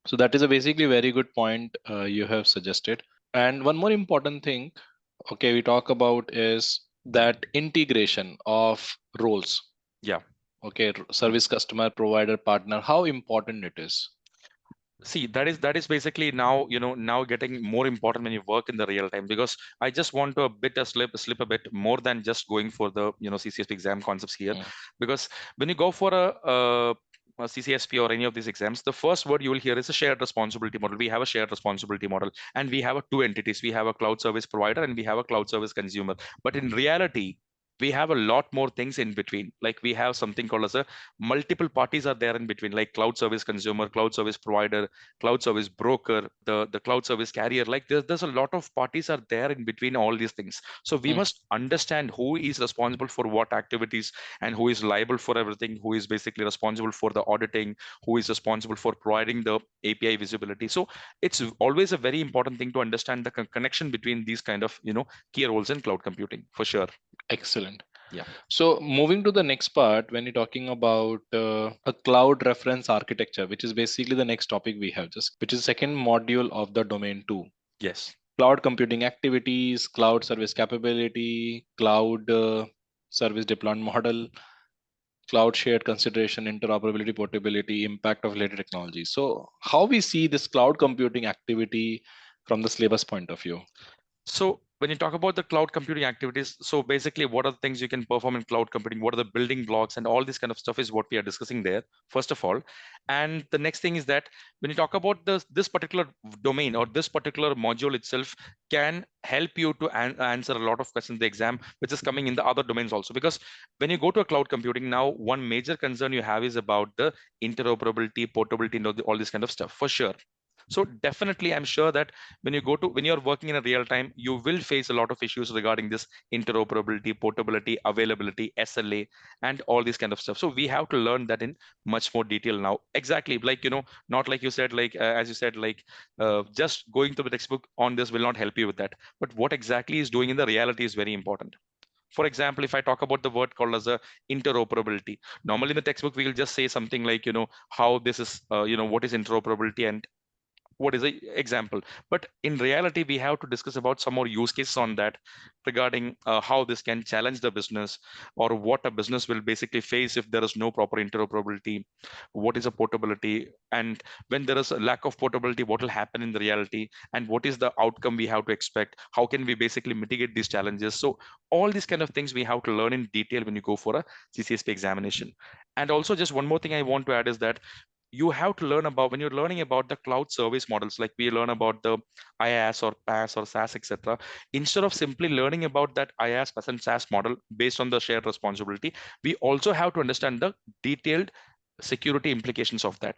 So that is a basically very good point you have suggested. And one more important thing, okay, we talk about is that integration of roles. Yeah. Okay, service customer, provider, partner, how important it is. See, that is basically now, now getting more important when you work in the real time, because I just want to slip a bit more than just going for the CCSP exam concepts here. Mm. Because when you go for a CCSP or any of these exams, the first word you will hear is a shared responsibility model. We have a shared responsibility model, and we have two entities. We have a cloud service provider and we have a cloud service consumer. But in reality, we have a lot more things in between. Like we have something called as a multiple parties are there in between, like cloud service consumer, cloud service provider, cloud service broker, the cloud service carrier. Like there's a lot of parties are there in between all these things. So we Mm. must understand who is responsible for what activities and who is liable for everything, who is basically responsible for the auditing, who is responsible for providing the API visibility. So it's always a very important thing to understand the connection between these kind of key roles in cloud computing, for sure. Excellent. Yeah. So moving to the next part, when you're talking about a cloud reference architecture, which is basically the next topic we have just, which is second module of the domain 2. Yes. Cloud computing activities, cloud service capability, cloud service deployment model, cloud shared consideration, interoperability, portability, impact of related technology. So how we see this cloud computing activity from the syllabus point of view? So when you talk about the cloud computing activities, so basically what are the things you can perform in cloud computing? What are the building blocks and all this kind of stuff is what we are discussing there, first of all. And the next thing is that when you talk about this particular domain or this particular module itself can help you to answer a lot of questions in the exam, which is coming in the other domains also. Because when you go to a cloud computing now, one major concern you have is about the interoperability, portability, and all this kind of stuff, for sure. So definitely, I'm sure that when you're working in a real time, you will face a lot of issues regarding this interoperability, portability, availability, SLA, and all this kind of stuff. So we have to learn that in much more detail now. Exactly, like not like you said, like as you said, like just going to the textbook on this will not help you with that. But what exactly is doing in the reality is very important. For example, if I talk about the word called as a interoperability, normally in the textbook we will just say something like how this is what is interoperability and what is the example. But in reality, we have to discuss about some more use cases on that regarding how this can challenge the business, or what a business will basically face if there is no proper interoperability. What is a portability, and when there is a lack of portability, what will happen in the reality, and what is the outcome we have to expect? How can we basically mitigate these challenges? So all these kind of things we have to learn in detail when you go for a CCSP examination. And also, just one more thing I want to add is that you have to learn about, when you're learning about the cloud service models, like we learn about the IaaS or PaaS or SaaS, etc. Instead of simply learning about that IaaS, PaaS, and SaaS model based on the shared responsibility, we also have to understand the detailed security implications of that.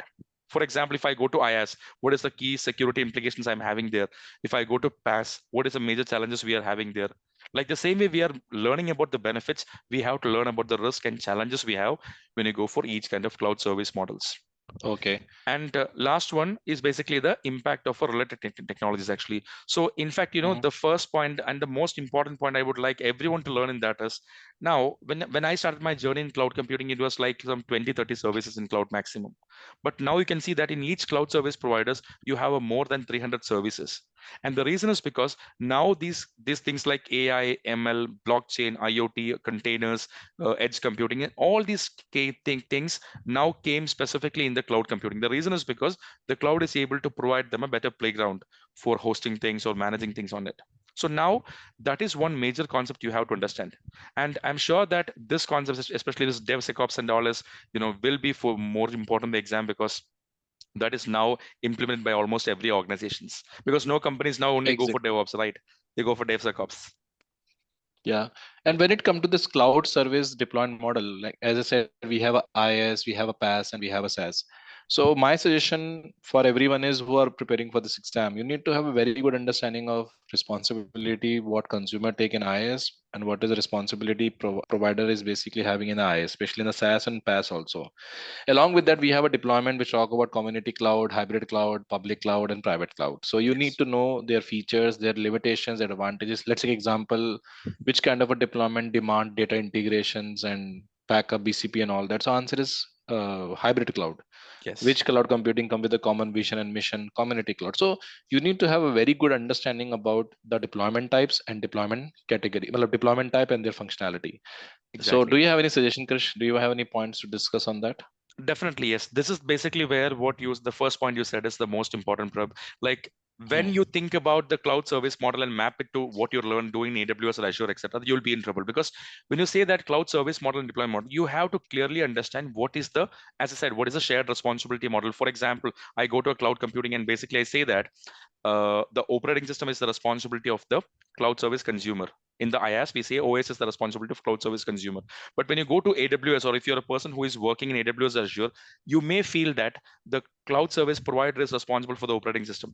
For example, if I go to IaaS, what is the key security implications I'm having there? If I go to PaaS, what is the major challenges we are having there? Like the same way we are learning about the benefits, we have to learn about the risk and challenges we have when you go for each kind of cloud service models. Okay. And last one is basically the impact of a related technologies, actually. So in fact, Mhm. the first point and the most important point I would like everyone to learn in that is Now, when I started my journey in cloud computing, it was like some 20, 30 services in cloud maximum. But now you can see that in each cloud service providers, you have a more than 300 services. And the reason is because now these things like AI, ML, blockchain, IoT, containers, edge computing, and all these things now came specifically in the cloud computing. The reason is because the cloud is able to provide them a better playground for hosting things or managing things on it. So now that is one major concept you have to understand. And I'm sure that this concept, especially this DevSecOps and all, is will be for more important in the exam, because that is now implemented by almost every organizations. Because no companies now only go for Exactly. DevOps, right? They go for DevSecOps. Yeah. And when it comes to this cloud service deployment model, like as I said, we have a IaaS, we have a PaaS, and we have a SaaS. So my suggestion for everyone is who are preparing for this exam, you need to have a very good understanding of responsibility, what consumer take in IaaS, and what is the responsibility provider is basically having in the IaaS, especially in the SaaS and PaaS also. Along with that, we have a deployment which talk about community cloud, hybrid cloud, public cloud, and private cloud. So you need Yes, to know their features, their limitations, their advantages. Let's take example, which kind of a deployment demand data integrations and backup BCP and all that. So answer is hybrid cloud. yes, Which cloud computing come with a common vision and mission, community cloud. So you need to have a very good understanding about the deployment types and deployment category, well, deployment type and their functionality. So do exactly. you have any suggestion, Krish? Do you have any points to discuss on that? Definitely, yes. This is basically where the first point you said is the most important, Prab. Like when Hmm. you think about the cloud service model and map it to what you learn doing in AWS or Azure, etc., you'll be in trouble, because when you say that cloud service model and deployment model, you have to clearly understand what is the, as I said, what is the shared responsibility model. For example, I go to a cloud computing and basically I say that the operating system is the responsibility of the cloud service consumer. In the IaaS, we say OS is the responsibility of cloud service consumer. But when you go to AWS, or if you're a person who is working in AWS or Azure, you may feel that the cloud service provider is responsible for the operating system,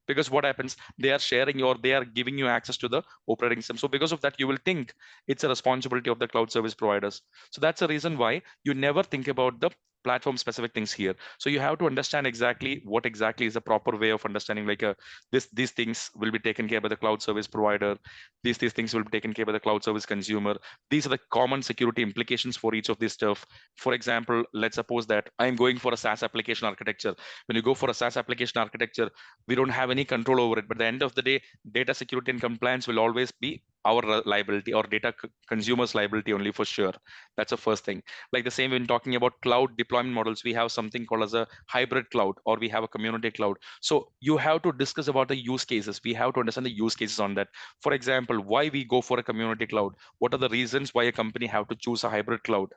because what happens, they are sharing or they are giving you access to the operating system. So because of that, you will think it's a responsibility of the cloud service providers. So that's the reason why you never think about the platform specific things here. So you have to understand exactly what exactly is the proper way of understanding, like these things will be taken care by the cloud service provider, these things will be taken care by the cloud service consumer. These are the common security implications for each of this stuff. For example, let's suppose that I'm going for a SaaS application architecture. When you go for a SaaS application architecture, we don't have any control over it, but at the end of the day, data security and compliance will always be our liability, or consumers liability only, for sure. That's the first thing. Like the same when talking about cloud deployment models, we have something called as a hybrid cloud, or we have a community cloud. So you have to discuss about the use cases. We have to understand the use cases on that. For example, why we go for a community cloud, what are the reasons why a company have to choose a hybrid cloud.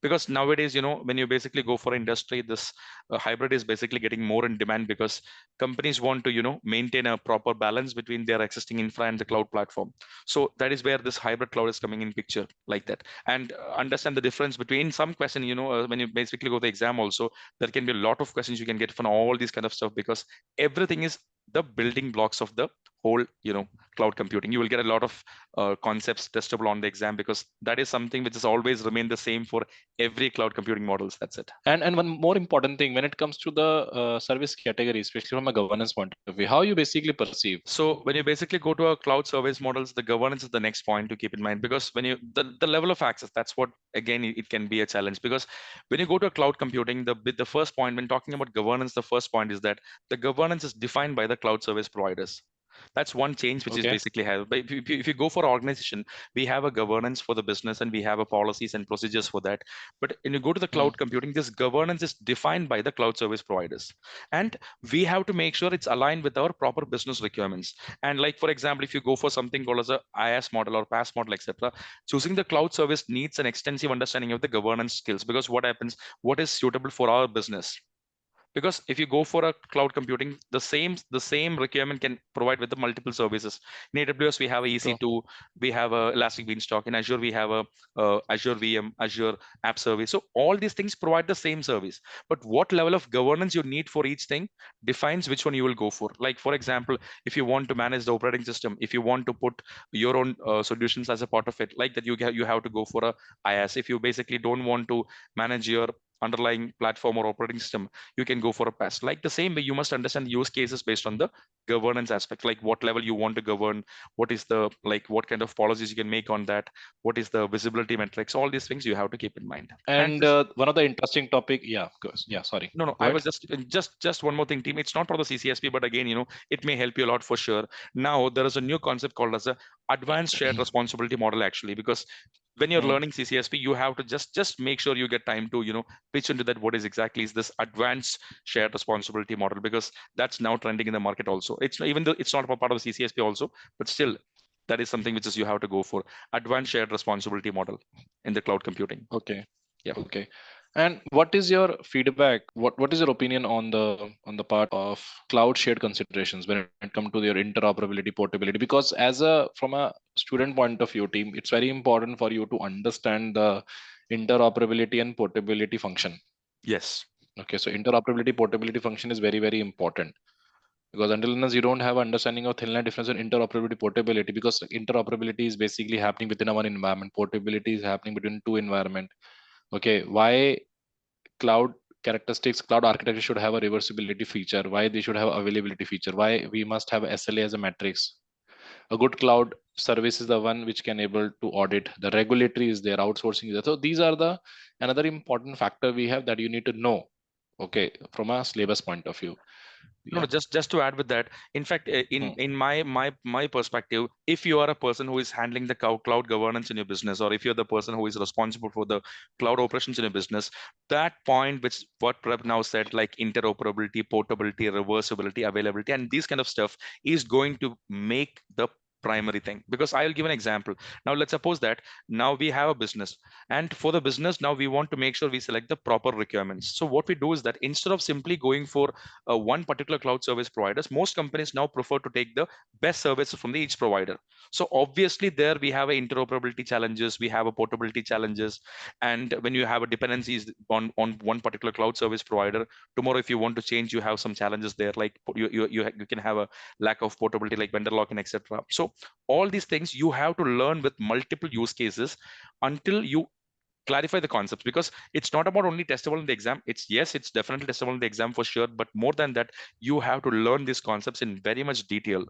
Because nowadays, when you basically go for industry, this hybrid is basically getting more in demand, because companies want to maintain a proper balance between their existing infra and the cloud platform. So that is where this hybrid cloud is coming in picture, like that. And understand the difference between some question, when you basically go to the exam also, there can be a lot of questions you can get from all these kind of stuff, because everything is the building blocks of the whole cloud computing. You will get a lot of concepts testable on the exam, because that is something which has always remained the same for every cloud computing models. That's it. And one more important thing, when it comes to the service category, especially from a governance point of view, how you basically perceive. So when you basically go to a cloud service models, the governance is the next point to keep in mind, because when you the level of access, that's what again it can be a challenge. Because when you go to a cloud computing, the first point when talking about governance, the first point is that the governance is defined by the cloud service providers. That's one change which is Okay. basically have. But if you go for organization, we have a governance for the business and we have a policies and procedures for that. But when you go to the Hmm. cloud computing, this governance is defined by the cloud service providers, and we have to make sure it's aligned with our proper business requirements. And like for example, if you go for something called as a IaaS model or PaaS model, etc., choosing the cloud service needs an extensive understanding of the governance skills, because what happens, what is suitable for our business. Because if you go for a cloud computing, the same requirement can provide with the multiple services. In AWS we have a True. EC2, we have a elastic beanstalk. In Azure we have a Azure VM, Azure app service. So all these things provide the same service, but what level of governance you need for each thing defines which one you will go for. Like for example, if you want to manage the operating system, if you want to put your own solutions as a part of it, like that, you have to go for a IaaS. If you basically don't want to manage your underlying platform or operating system, you can go for a PaaS. Like the same way, you must understand the use cases based on the governance aspect, like what level you want to govern, what is the what kind of policies you can make on that, what is the visibility metrics, all these things you have to keep in mind. And And one of the interesting topic, yeah, of course, yeah, sorry, no, go I ahead. was just one more thing, team. It's not for the CCSP, but again, it may help you a lot for sure. Now there is a new concept called as a advanced shared responsibility model, actually, because when you're Hmm. learning CCSP, you have to just make sure you get time to pitch into that what is exactly is this advanced shared responsibility model, because that's now trending in the market also. It's even though it's not a part of the CCSP also, but still that is something which is you have to go for advanced shared responsibility model in the cloud computing. Okay. Yeah. Okay. And what is your feedback? What is your opinion on the part of cloud shared considerations when it comes to your interoperability, portability? Because as a from a student point of view, team, it's very important for you to understand the interoperability and portability function. Yes. Okay, so interoperability, portability function is very, very important because until unless you don't have understanding of thin line difference in interoperability, portability, because interoperability is basically happening within one environment, portability is happening between two environment. Okay, why cloud characteristics, cloud architecture should have a reversibility feature, why they should have availability feature, why we must have SLA as a matrix. A good cloud service is the one which can able to audit. The regulatory is there, outsourcing is there. So these are the another important factor we have that you need to know. Okay, from a syllabus point of view. No, Yeah. no, just to add with that, in fact, Hmm. in my perspective, if you are a person who is handling the cloud governance in your business, or if you're the person who is responsible for the cloud operations in your business, that point which what Prab now said, like interoperability, portability, reversibility, availability, and these kind of stuff is going to make the primary thing. Because I'll give an example. Now let's suppose that now we have a business, and for the business now we want to make sure we select the proper requirements. So what we do is that instead of simply going for one particular cloud service providers, most companies now prefer to take the best services from each provider. So obviously there we have a interoperability challenges, we have a portability challenges, and when you have a dependencies on one particular cloud service provider, tomorrow if you want to change, you have some challenges there, like you can have a lack of portability, like vendor lock-in, etc. So all these things you have to learn with multiple use cases until you clarify the concepts, because it's not about only testable in the exam. It's, yes, it's definitely testable in the exam for sure, but more than that, you have to learn these concepts in very much detail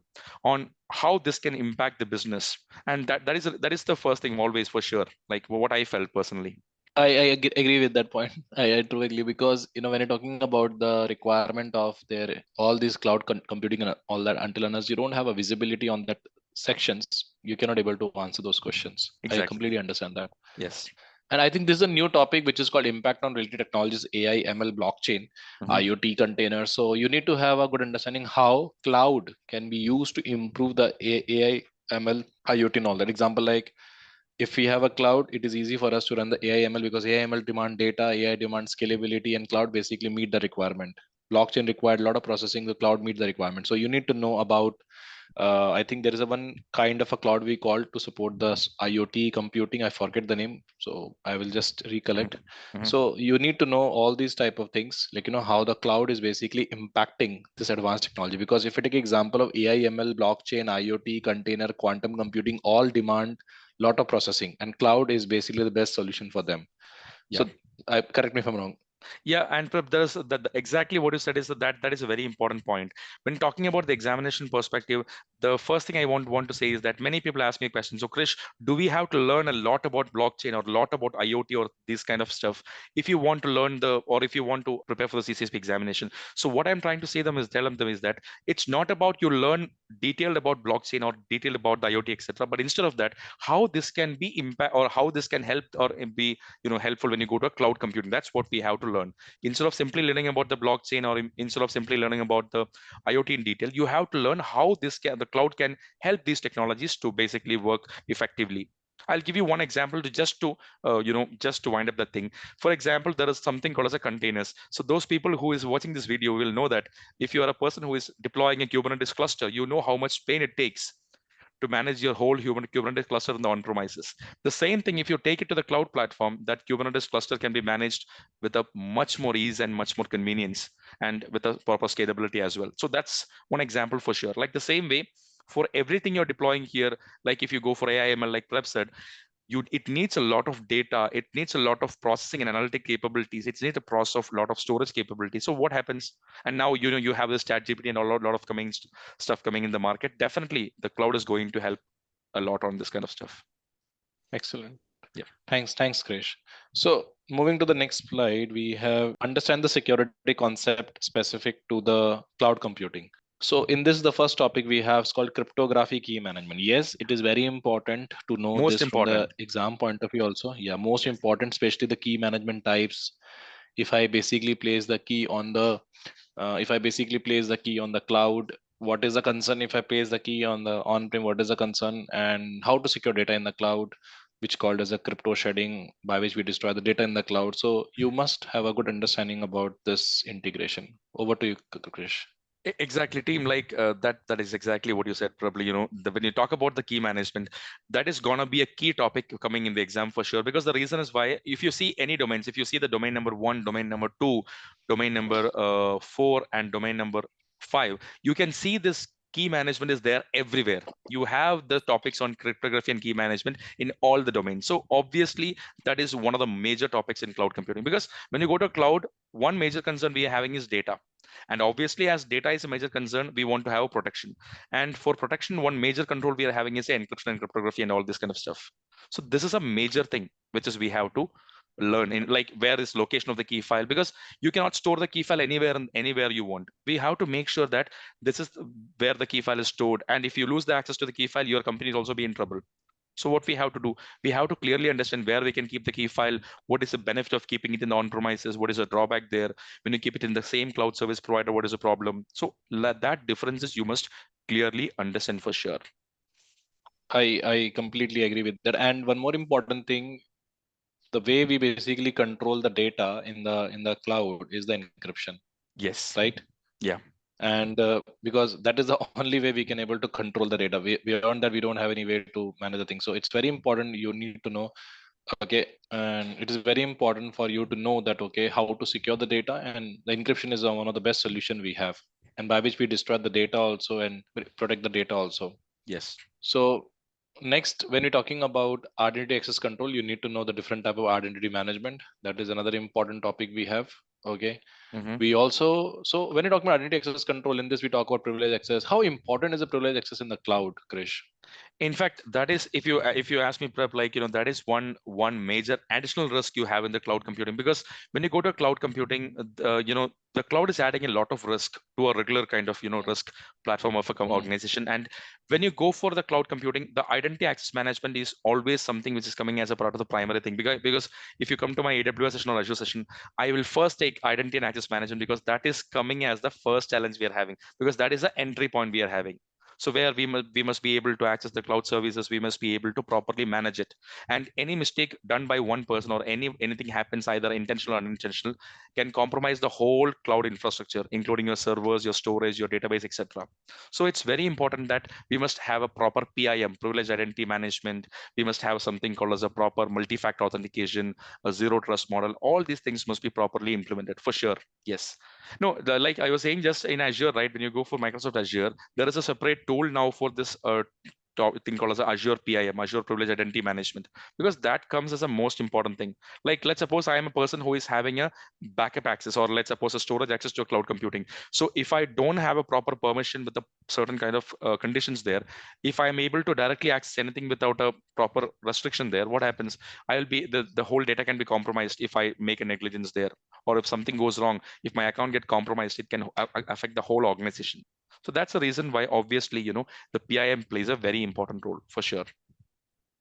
on how this can impact the business. And that is the first thing always for sure, like what I felt personally. I agree with that point. I truly agree because when you're talking about the requirement of their all these cloud computing and all that, until unless you don't have a visibility on that sections, you cannot able to answer those questions. I Exactly. completely understand that. Yes. And I think this is a new topic which is called impact on related technologies, AI, ML, blockchain, Mhm. IoT container. So you need to have a good understanding how cloud can be used to improve the AI, ML, IoT and all that. Example like if we have a cloud, it is easy for us to run the AI ML because AI ML demand data, AI demand scalability, and cloud basically meet the requirement. Blockchain required a lot of processing, the cloud meet the requirement. So you need to know about. I think there is a one kind of a cloud we call to support the IoT computing. I forget the name, so I will just Mhm. recollect. Mhm. So you need to know all these type of things, like how the cloud is basically impacting this advanced technology. Because if you take example of AI, ML, blockchain, IoT, container, quantum computing, all demand lot of processing, and cloud is basically the best solution for them. Yeah. So correct me if I'm wrong. Yeah, and Prab, there's exactly what you said is that is a very important point. When talking about the examination perspective, the first thing I want to say is that many people ask me a question. So, Krish, do we have to learn a lot about blockchain or a lot about IoT or this kind of stuff if you want to learn or if you want to prepare for the CCSP examination? So, what I'm trying to say them is tell them is that it's not about you learn detailed about blockchain or detailed about the IoT, etc. But instead of that, how this can be impact or how this can help or be helpful when you go to a cloud computing. That's what we have to learn. Instead of simply learning about the blockchain or instead of simply learning about the IoT in detail, you have to learn how the cloud can help these technologies to basically work effectively. I'll give you one example to just to wind up the thing. For example, there is something called as a containers. So those people who is watching this video will know that if you are a person who is deploying a Kubernetes cluster, you know how much pain it takes to manage your whole human Kubernetes cluster in the on-premises. The same thing, if you take it to the cloud platform, that Kubernetes cluster can be managed with a much more ease and much more convenience and with a proper scalability as well. So that's one example for sure. Like the same way, for everything you're deploying here, like if you go for AI ML, like Prep said, it needs a lot of data, it needs a lot of processing and analytic capabilities, it needs a process of lot of storage capabilities. So what happens? And now you have this chat GPT and a lot of stuff coming in the market. Definitely the cloud is going to help a lot on this kind of stuff. Excellent. Yeah. Thanks, Krish. So moving to the next slide, we have understand the security concept specific to the cloud computing. So in this, the first topic we have is called cryptography key management. Yes, it is very important to know Most this from the important. exam point of view also. Yeah, most important, especially the key management types. If I basically place the key on the if I basically place the key on the cloud, what is the concern? If I place the key on the on-prem, what is the concern? And how to secure data in the cloud, which called as a crypto shedding, by which we destroy the data in the cloud. So you must have a good understanding about this integration. Over to you, Krish. Exactly, team. Like that is exactly what you said. Probably, when you talk about the key management, that is gonna be a key topic coming in the exam for sure. Because the reason is why, if you see any domains, if you see the domain number 1, domain number 2, domain number 4, and domain number 5, you can see this key management is there everywhere. You have the topics on cryptography and key management in all the domains. So obviously, that is one of the major topics in cloud computing. Because when you go to cloud, one major concern we are having is data. And obviously, as data is a major concern, we want to have protection. And for protection, one major control we are having is encryption and cryptography and all this kind of stuff. So this is a major thing which is we have to learn in, like, where is location of the key file, because you cannot store the key file anywhere and anywhere you want. We have to make sure that this is where the key file is stored. And if you lose the access to the key file, your company is also be in trouble. So what we have to do, we have to clearly understand where we can keep the key file, what is the benefit of keeping it in the on-premises, what is the drawback there. When you keep it in the same cloud service provider, what is the problem? So that differences you must clearly understand for sure. I completely agree with that. And one more important thing, the way we basically control the data in the cloud is the encryption, Yes. right? Yeah. And because that is the only way we can able to control the data. Beyond that, we don't have any way to manage the thing. So it's very important. You need to know, okay, and it is very important for you to know that, okay, how to secure the data, and the encryption is one of the best solution we have, and by which we destroy the data also and protect the data also. Yes. So next, when you're talking about identity access control, you need to know the different type of identity management. That is another important topic we have. Okay. Mm-hmm. We also, so when you're talking about identity access control, in this we talk about privilege access. How important is the privilege access in the cloud, Krish? In fact, that is, if you ask me, Prep, like, that is one major additional risk you have in the cloud computing. Because when you go to cloud computing, the cloud is adding a lot of risk to a regular kind of risk platform of a Mm. organization. And when you go for the cloud computing, the identity access management is always something which is coming as a part of the primary thing. Because if you come to my AWS session or Azure session, I will first take identity and access management, because that is coming as the first challenge we are having, because that is the entry point we are having. So where we must be able to access the cloud services, we must be able to properly manage it. And any mistake done by one person, or anything happens, either intentional or unintentional, can compromise the whole cloud infrastructure, including your servers, your storage, your database, etc. So it's very important that we must have a proper PIM, privileged identity management. We must have something called as a proper multi-factor authentication, a zero trust model. All these things must be properly implemented for sure. Yes. No, like I was saying, just in Azure, right? When you go for Microsoft Azure, there is a separate tool now for this thing called as Azure PIM, Azure Privileged Identity Management, because that comes as a most important thing. Like, let's suppose I am a person who is having a backup access, or let's suppose a storage access to a cloud computing. So if I don't have a proper permission with a certain kind of conditions there, if I am able to directly access anything without a proper restriction there, what happens? I'll be the whole data can be compromised if I make a negligence there, or if something goes wrong, if my account get compromised, it can affect the whole organization. So that's the reason why, obviously, the PIM plays a very important role for sure.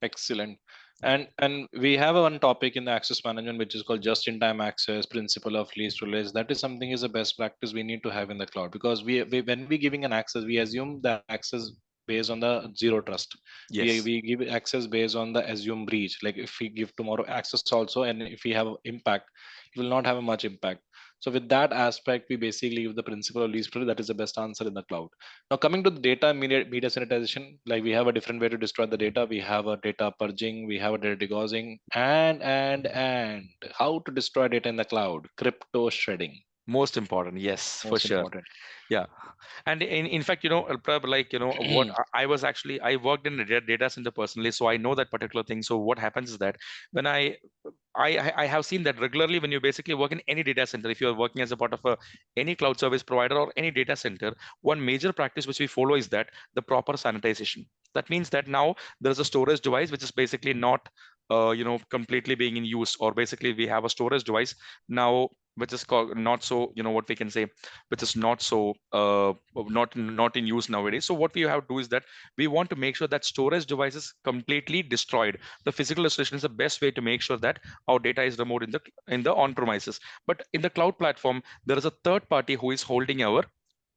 Excellent. And we have one topic in the access management which is called just-in-time access, principle of least privilege. That is something is a best practice we need to have in the cloud, because we when we giving an access, we assume the access based on the zero trust. We Yes. we give access based on the assume breach. Like if we give tomorrow access also, and if we have impact, it will not have a much impact. So with that aspect, we basically give the principle of least privilege. That is the best answer in the cloud. Now coming to the data media sanitization, like we have a different way to destroy the data. We have a data purging, we have a data degaussing, and how to destroy data in the cloud, crypto shredding. Most important, yes, for Most sure. important. Yeah. And in fact, Prab, like, what I was actually, I worked in a data center personally, so I know that particular thing. So what happens is that when I have seen that regularly when you basically work in any data center, if you're working as a part of any cloud service provider or any data center, one major practice which we follow is that the proper sanitization. That means that now there's a storage device which is basically not completely being in use, or basically we have a storage device now which is called not so, what we can say, which is not so not in use nowadays. So what we have to do is that we want to make sure that storage device is completely destroyed. The physical restoration is the best way to make sure that our data is removed in the on premises. But in the cloud platform, there is a third party who is holding our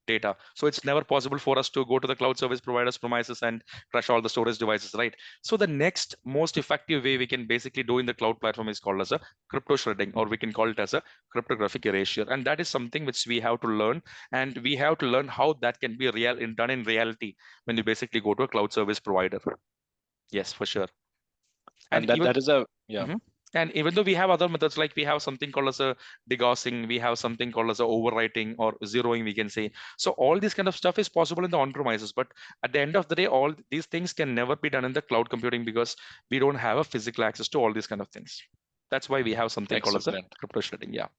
data. So it's never possible for us to go to the cloud service providers premises and crash all the storage devices, right? So the next most effective way we can basically do in the cloud platform is called as a crypto shredding, or we can call it as a cryptographic erasure. And that is something which we have to learn, and we have to learn how that can be done in reality when you basically go to a cloud service provider. Yes, for sure. And And that even that is a yeah. Mhm. And even though we have other methods, like we have something called as a degaussing, we have something called as a overwriting or zeroing, we can say. So all this kind of stuff is possible in the on-premises, but at the end of the day, all these things can never be done in the cloud computing because we don't have a physical access to all these kind of things. That's why we have something called as a Excellent. crypto shredding. Yeah.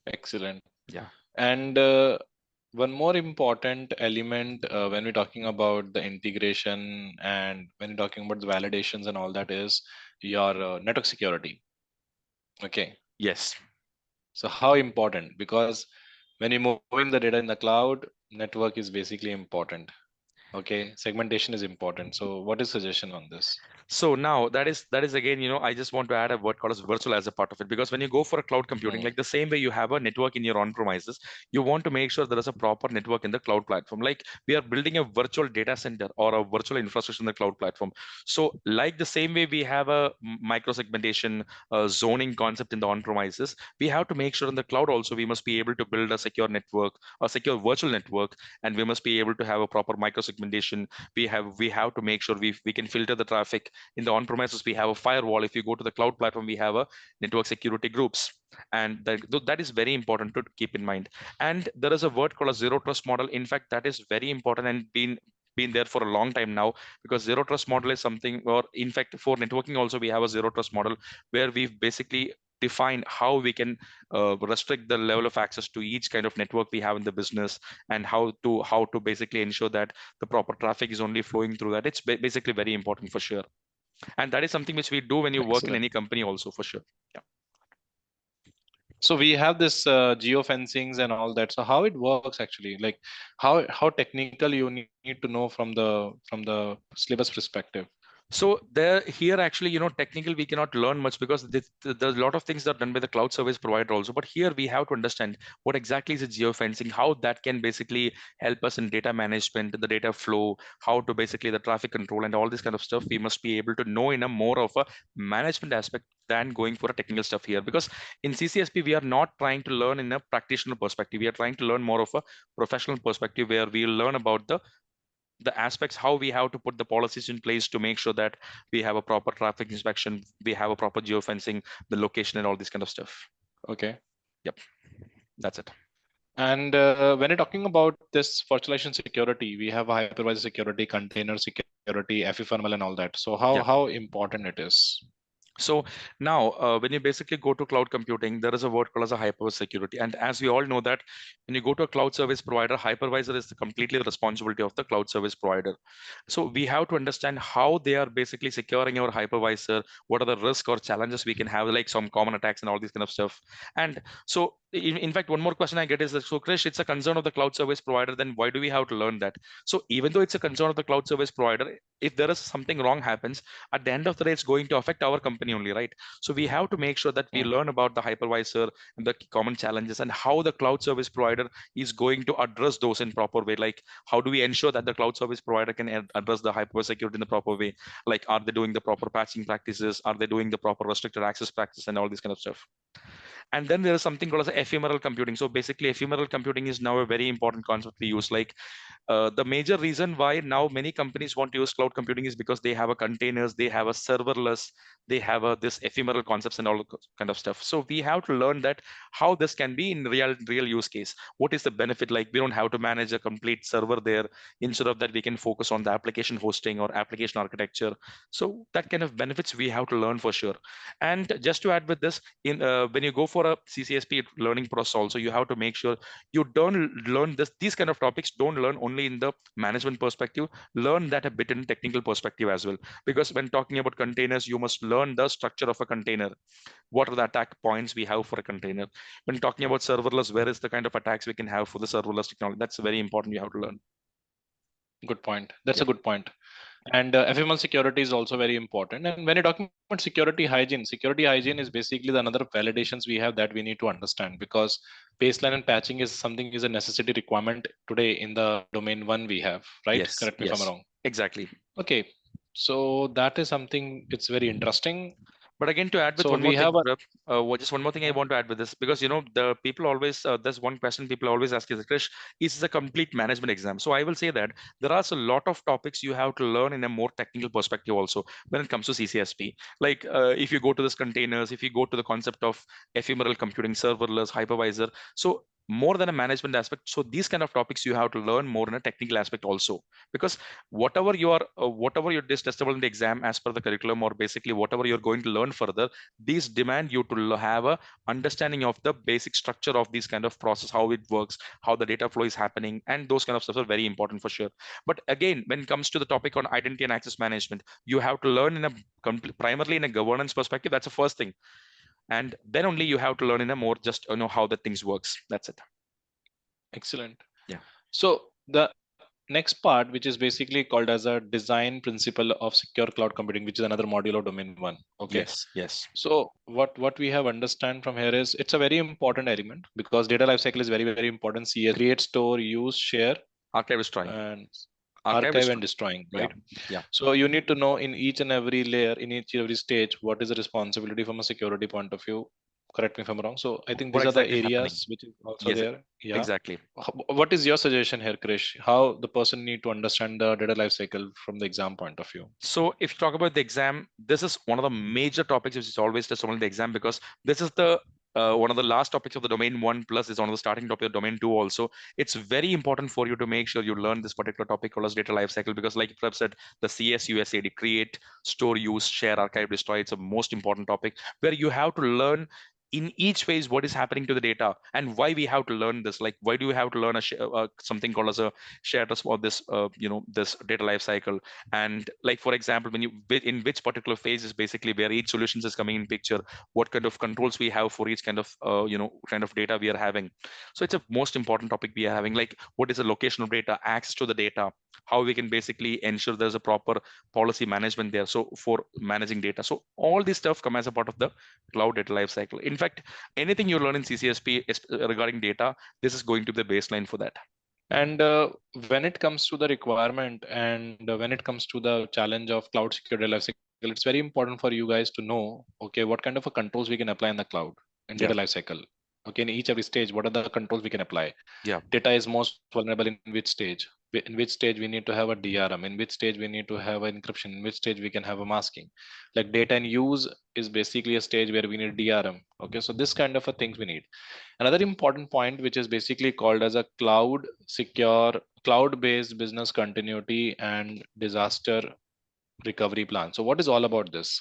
Excellent. Yeah. And one more important element when we're talking about the integration and when you're talking about the validations and all that is your network security. Okay. Yes. So how important? Because when you're moving the data in the cloud, network is basically important. Okay. Segmentation is important. So what is suggestion on this? So now that is again, I just want to add a word called as virtual as a part of it, because when you go for a cloud computing, Hmm. like the same way you have a network in your on premises, you want to make sure there is a proper network in the cloud platform. Like we are building a virtual data center or a virtual infrastructure in the cloud platform. So like the same way we have a micro segmentation, zoning concept in the on premises, we have to make sure in the cloud also we must be able to build a secure network, a secure virtual network, and we must be able to have a proper micro segmentation. We have to make sure we can filter the traffic. In the on-premises, we have a firewall. If you go to the cloud platform, we have a network security groups, and that is very important to keep in mind. And there is a word called a zero trust model. In fact, that is very important and been there for a long time now, because zero trust model is something, or in fact for networking also we have a zero trust model where we've basically defined how we can restrict the level of access to each kind of network we have in the business, and how to basically ensure that the proper traffic is only flowing through that. It's basically very important for sure, and that is something which we do when you work in Excellent. any company also, for sure. Yeah. So we have this geo fencings and all that. So how it works actually? Like how technical you need to know from the syllabus perspective. So there here actually, technically we cannot learn much because there's a lot of things that are done by the cloud service provider also. But here we have to understand what exactly is a geofencing, how that can basically help us in data management, the data flow, how to basically the traffic control and all this kind of stuff. We must be able to know in a more of a management aspect than going for a technical stuff here. Because in CCSP, we are not trying to learn in a practitioner perspective. We are trying to learn more of a professional perspective where we learn about the aspects, how we have to put the policies in place to make sure that we have a proper traffic inspection, we have a proper geofencing, the location and all this kind of stuff. Okay. Yep, that's it. And when you're talking about this virtualization security, we have a hypervisor security, container security, FFML, and all that. So how Yeah. important it is? So now, when you basically go to cloud computing, there is a word called as a hypervisor security. And as we all know that when you go to a cloud service provider, hypervisor is the completely responsibility of the cloud service provider. So we have to understand how they are basically securing our hypervisor, what are the risks or challenges we can have, like some common attacks and all this kind of stuff. And so in fact, one more question I get is that, so Krish, it's a concern of the cloud service provider, then why do we have to learn that? So even though it's a concern of the cloud service provider, if there is something wrong happens, at the end of the day, it's going to affect our company only, right? So we have to make sure that we Hmm. learn about the hypervisor and the common challenges and how the cloud service provider is going to address those in proper way. Like how do we ensure that the cloud service provider can address the hypervisor security in the proper way? Like are they doing the proper patching practices? Are they doing the proper restricted access practice and all this kind of stuff? And then there is something called as ephemeral computing. So basically, ephemeral computing is now a very important concept we use. Like the major reason why now many companies want to use cloud computing is because they have a containers, they have a serverless, they have a this ephemeral concepts and all kind of stuff. So we have to learn that how this can be in real use case. What is the benefit? Like we don't have to manage a complete server there. Instead of that, we can focus on the application hosting or application architecture. So that kind of benefits we have to learn for sure. And just to add with this, in when you go for a CCSP learning process, also you have to make sure you don't learn these kind of topics. Don't learn only in the management perspective. Learn that a bit in technical perspective as well. Because when talking about containers, you must learn the structure of a container. What are the attack points we have for a container? When talking about serverless, where is the kind of attacks we can have for the serverless technology? That's very important. You have to learn. Good point. That's Yeah. a good point. And FML security is also very important. And when you're talking about security hygiene is basically the another validations we have that we need to understand, because baseline and patching is something is a necessity requirement today in the domain one we have, right? Yes. Correct me if I'm Yes. wrong. Exactly. Okay. So that is something it's very interesting. But again, to add with So one more we thing, have a just one more thing I want to add with this, because the people always there's one question people always ask is, Krish, is this a complete management exam? So I will say that there are a lot of topics you have to learn in a more technical perspective also when it comes to CCSP. Like if you go to this containers, if you go to the concept of ephemeral computing, serverless, hypervisor, so more than a management aspect. So these kind of topics you have to learn more in a technical aspect also, because whatever you're testable in the exam as per the curriculum, or basically whatever you're going to learn further, these demand you to have a understanding of the basic structure of these kind of process, how it works, how the data flow is happening, and those kind of stuff are very important for sure. But again, when it comes to the topic on identity and access management, you have to learn in a primarily in a governance perspective. That's the first thing, and then only you have to learn in a more just how the things works. That's it. excellent. Yeah. So the next part, which is basically called as a design principle of secure cloud computing, which is another module of domain one. Okay. Yes. Yes. So what we have understand from here is it's a very important element, because data lifecycle is very, very important. CS create, store, use, share, Archive destroy. and Archive archive destroy. and destroying, Yeah. right? Yeah. So you need to know in each and every layer, in each every stage, what is the responsibility from a security point of view. Correct me if I'm wrong. So I think What these are the exactly is happening? areas which is also Yes. there. Yeah. Exactly. What is your suggestion here, Krish? How the person need to understand the data lifecycle from the exam point of view? So if you talk about the exam, this is one of the major topics which is always tested on the exam, because this is the one of the last topics of the domain one, plus is one of the starting topic of domain two also. It's very important for you to make sure you learn this particular topic called as data lifecycle, because like Prab said, the CSUSAD, create, store, use, share, archive, destroy, it's a most important topic where you have to learn in each phase what is happening to the data and why we have to learn this. Like why do we have to learn something called as a shared or this this data lifecycle. And like for example, when you in which particular phase is basically where each solutions is coming in picture, what kind of controls we have for each kind of kind of data we are having. So it's a most important topic we are having, like what is the location of data, access to the data, how we can basically ensure there's a proper policy management there, so for managing data. So all this stuff come as a part of the cloud data lifecycle. In fact, anything you learn in CCSP regarding data, this is going to be the baseline for that. And when it comes to the requirement, and when it comes to the challenge of cloud security lifecycle, it's very important for you guys to know, okay, what kind of a controls we can apply in the cloud and Yeah. data lifecycle. Okay, in each every stage, what are the controls we can apply? Yeah. Data is most vulnerable in which stage? In which stage we need to have a DRM? In which stage we need to have an encryption? In which stage we can have a masking? Like data and use is basically a stage where we need DRM. Okay, so this kind of a things we need. Another important point, which is basically called as a cloud secure, cloud-based business continuity and disaster recovery plan. So what is all about this?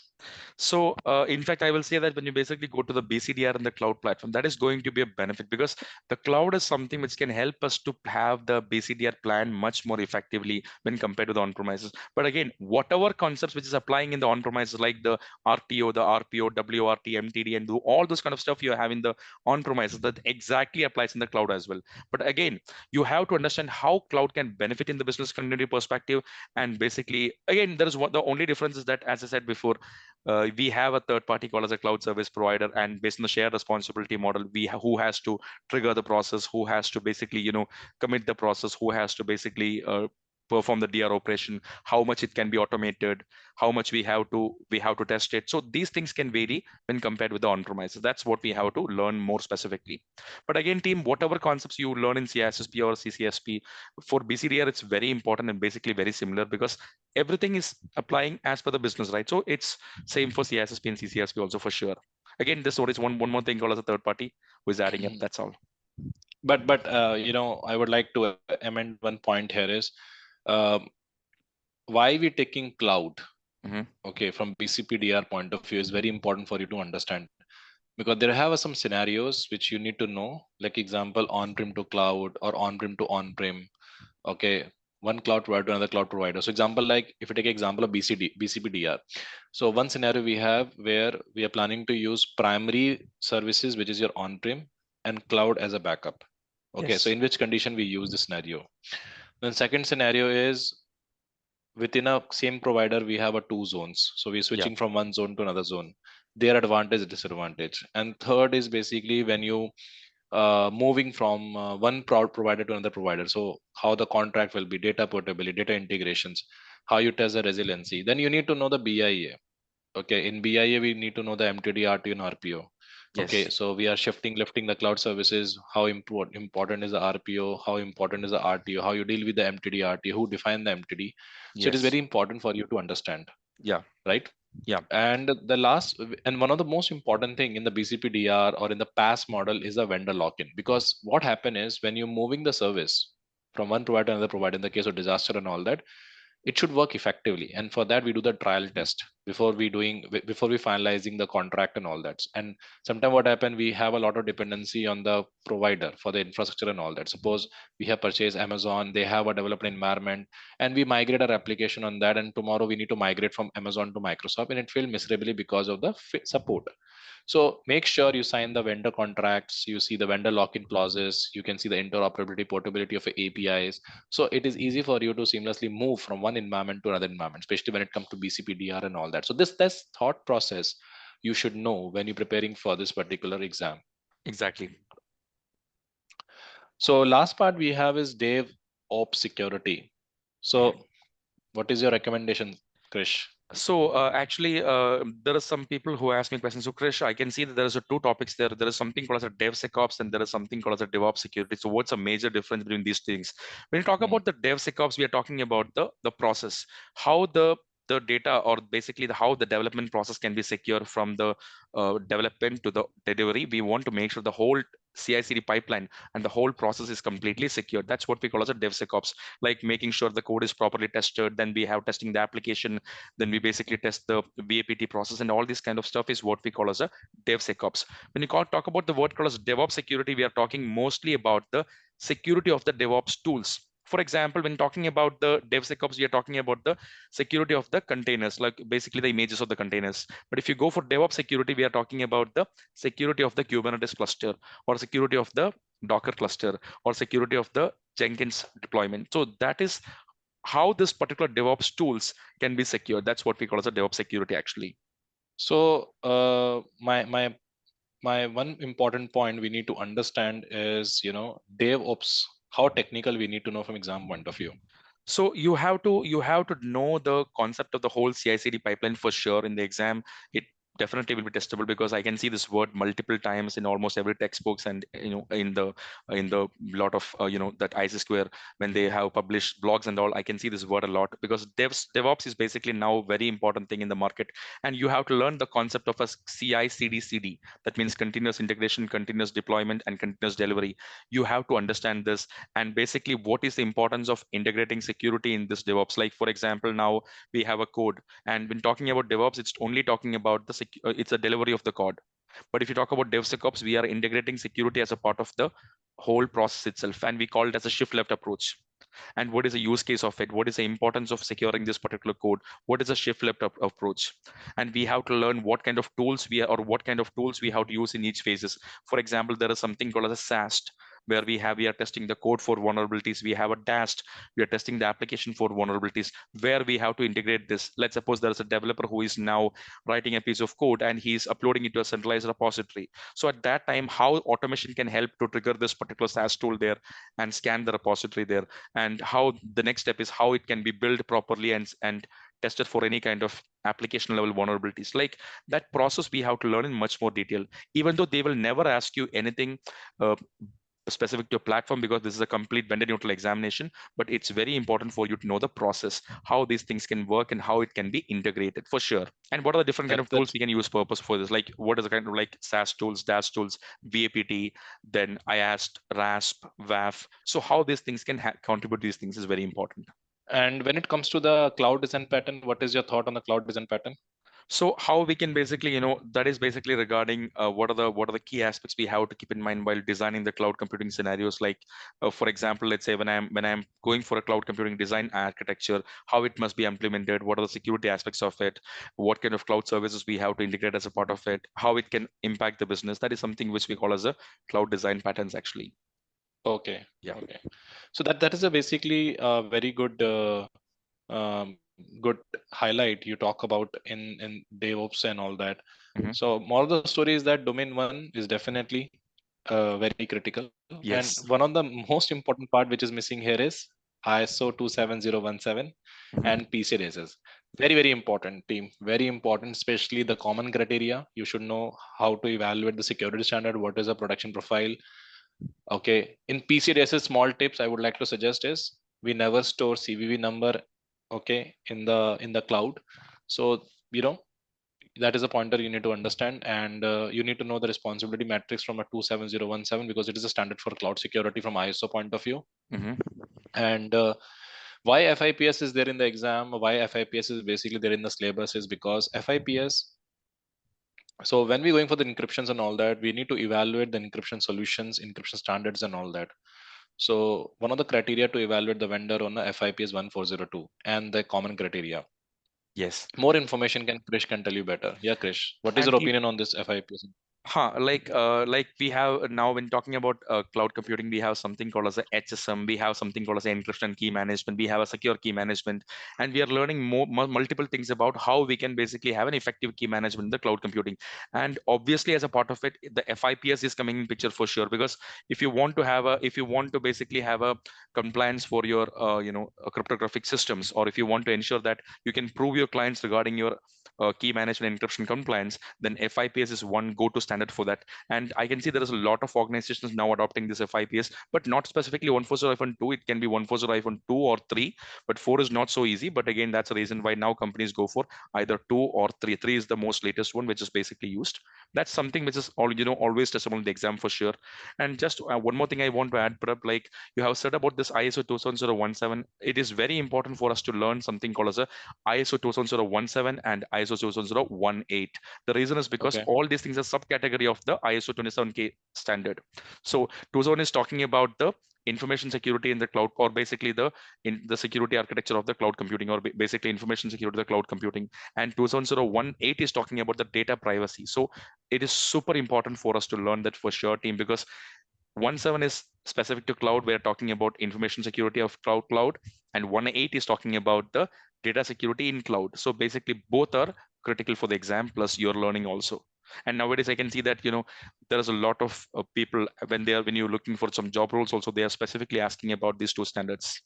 So, in fact, I will say that when you basically go to the BCDR and the cloud platform, that is going to be a benefit, because the cloud is something which can help us to have the BCDR plan much more effectively when compared to the on-premises. But again, whatever concepts which is applying in the on-premises, like the RTO, the RPO, WRT, MTD, and do all those kind of stuff you have in the on-premises, that exactly applies in the cloud as well. But again, you have to understand how cloud can benefit in the business continuity perspective. And basically, again, there is the only difference is that, as I said before, we have a third party called as a cloud service provider, and based on the shared responsibility model, who has to trigger the process, who has to basically commit the process, who has to basically perform the DR operation, how much it can be automated, how much we have to test it. So these things can vary when compared with the on-premises. That's what we have to learn more specifically. But again, team, whatever concepts you learn in CISSP or CCSP, for BCDR, it's very important and basically very similar because everything is applying as per the business, right? So it's same for CISSP and CCSP also for sure. Again, this is one more thing called as a third party who is adding up. That's all. But I would like to amend one point here is um, why we taking cloud. Mm-hmm. Okay, from BCPDR point of view is very important for you to understand, because there have some scenarios which you need to know, like example on-prem to cloud or on-prem to on-prem. Okay, one cloud provider to another cloud provider. So example, like if you take example of BCPDR, so one scenario we have where we are planning to use primary services, which is your on-prem, and cloud as a backup. Okay, so Yes. in which condition we use the scenario. Then second scenario is within a same provider we have a two zones, so we're Yeah. switching from one zone to another zone, their advantage disadvantage. And third is basically when you moving from one provider to another provider, so how the contract will be, data portability, data integrations, how you test the resiliency. Then you need to know the BIA. Okay, in BIA we need to know the MTD, RTO, and RPO. Okay, Yes. so we are lifting the cloud services. How important is the RPO? How important is the RTO? How you deal with the MTD, RTO? Who define the MTD? So it is Yes. very important for you to understand, Yeah. right? Yeah. And the last and one of the most important thing in the BCPDR or in the PaaS model is a vendor lock-in. Because what happen is when you're moving the service from one provider to another provider, in the case of disaster and all that, it should work effectively. And for that we do the trial test before we finalizing the contract and all that. And sometimes what happen, we have a lot of dependency on the provider for the infrastructure and all that. Suppose we have purchased Amazon, they have a developed environment, and we migrate our application on that, and tomorrow we need to migrate from Amazon to Microsoft, and it failed miserably because of the support. So make sure you sign the vendor contracts, you see the vendor lock-in clauses, you can see the interoperability, portability of APIs. So it is easy for you to seamlessly move from one environment to another environment, especially when it comes to BCPDR and all that. So this thought process you should know when you're preparing for this particular exam. Exactly. So last part we have is DevOps security. So what is your recommendation, Krish? So actually, there are some people who ask me questions. So Krish, I can see that there is a two topics there. There is something called as a DevSecOps and there is something called as a DevOps security. So what's a major difference between these things? When you talk Hmm. about the DevSecOps, we are talking about the process, how the data or basically how the development process can be secure from the development to the delivery. We want to make sure the whole CI/CD pipeline and the whole process is completely secure. That's what we call as a DevSecOps, like making sure the code is properly tested. Then we have testing the application, then we basically test the VAPT process, and all this kind of stuff is what we call as a DevSecOps. When you talk about the word called as DevOps security, we are talking mostly about the security of the DevOps tools. For example, when talking about the DevSecOps, we are talking about the security of the containers, like basically the images of the containers. But if you go for DevOps security, we are talking about the security of the Kubernetes cluster, or security of the Docker cluster, or security of the Jenkins deployment. So that is how this particular DevOps tools can be secure. That's what we call as a DevOps security, actually. So my one important point we need to understand is, DevOps, how technical we need to know from exam point of view. So you have to know the concept of the whole CI/CD pipeline for sure in the exam. It definitely will be testable because I can see this word multiple times in almost every textbooks and in the lot of that IC Square when they have published blogs and all. I can see this word a lot because DevOps is basically now very important thing in the market, and you have to learn the concept of a CI/CD/CD. That means continuous integration, continuous deployment, and continuous delivery. You have to understand this, and basically what is the importance of integrating security in this DevOps. Like for example, now we have a code, and when talking about DevOps, it's only talking about it's a delivery of the code. But if you talk about DevSecOps, we are integrating security as a part of the whole process itself, and we call it as a shift left approach. And what is the use case of it? What is the importance of securing this particular code? What is a shift left approach? And we have to learn what kind of tools we are, or what kind of tools we have to use in each phases. For example, there is something called as a SAST, where we are testing the code for vulnerabilities. We have a DAST, we are testing the application for vulnerabilities, where we have to integrate this. Let's suppose there is a developer who is now writing a piece of code and he's uploading it to a centralized repository. So at that time, how automation can help to trigger this particular SaaS tool there and scan the repository there, and how the next step is how it can be built properly and tested for any kind of application level vulnerabilities. Like that process we have to learn in much more detail, even though they will never ask you anything uh, specific to a platform, because this is a complete vendor neutral examination. But it's very important for you to know the process, how these things can work and how it can be integrated for sure. And what are the different kind of tools That's we can use purpose for this? Like what is the kind of like SaaS tools, DAS tools, VAPT, then IAST, RASP, WAF. So how these things can contribute to these things is very important. And when it comes to the cloud design pattern, what is your thought on the cloud design pattern? So how we can basically, that is basically regarding what are the key aspects we have to keep in mind while designing the cloud computing scenarios. Like, for example, let's say when I'm going for a cloud computing design architecture, how it must be implemented, what are the security aspects of it, what kind of cloud services we have to integrate as a part of it, how it can impact the business. That is something which we call as a cloud design patterns actually. Okay. Yeah. Okay. So that is a basically a very good good highlight you talk about in DevOps and all that. Mm-hmm. So more of the story is that domain one is definitely very critical. And Yes. one of the most important part which is missing here is ISO 27017 Mm-hmm. and PC DSS. Very, very important team. Very important, especially the common criteria. You should know how to evaluate the security standard, what is a production profile. Okay. In PC DSS, small tips I would like to suggest is we never store CVV number, okay, in the cloud. So that is a pointer you need to understand, and you need to know the responsibility matrix from a 27017 because it is a standard for cloud security from ISO point of view. Mm-hmm. And why FIPS is there in the exam, why FIPS is basically there in the syllabus is because FIPS, so when we're going for the encryptions and all that, we need to evaluate the encryption solutions, encryption standards and all that. So one of the criteria to evaluate the vendor on the FIPS 1402 and the common criteria. Yes. More information can Krish can tell you better. Yeah, Krish, what is And your opinion on this FIPS? like we have now, when talking about cloud computing, we have something called as a HSM, we have something called as a encryption key management, we have a secure key management, and we are learning multiple things about how we can basically have an effective key management in the cloud computing. And obviously, as a part of it, the FIPS is coming in picture for sure, because if you want to basically have a compliance for your cryptographic systems, or if you want to ensure that you can prove your clients regarding your key management encryption compliance, then FIPS is one go-to standard for that. And I can see there is a lot of organizations now adopting this FIPS, but not specifically 140-2. It can be 140-2 or 3, but 4 is not so easy. But again, that's the reason why now companies go for either 2 or 3. 3 is the most latest one, which is basically used. That's something which is always testable in the exam for sure. And just one more thing I want to add, Prab, like you have said about this ISO 27017, it is very important for us to learn something called as a ISO 27017 and ISO 27018. The reason is because Okay. all these things are subcategory of the ISO 27K standard. So 27 is talking about the information security in the cloud, or basically in the security architecture of the cloud computing, or basically information security of the cloud computing. And 27018 is talking about the data privacy. So it is super important for us to learn that for sure, team, because 17 is specific to cloud. We're talking about information security of cloud, and 18 is talking about the data security in cloud. So basically, both are critical for the exam, plus your learning also. And nowadays, I can see that there is a lot of people when you're looking for some job roles, also they are specifically asking about these two standards.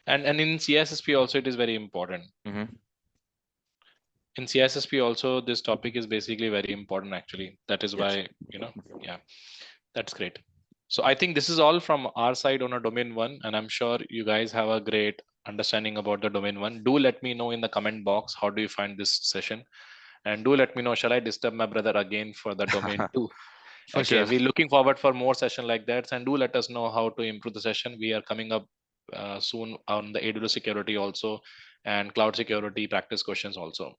And in CISSP also it is very important. Mm-hmm. In CISSP also this topic is basically very important actually. That is Yes. why, yeah, that's great. So I think this is all from our side on a domain one, and I'm sure you guys have a great understanding about the domain one. Do let me know in the comment box how do you find this session, and do let me know, shall I disturb my brother again for the domain two? For Okay, sure. we're looking forward for more session like that, and do let us know how to improve the session. We are coming up soon on the AWS security also, and cloud security practice questions also.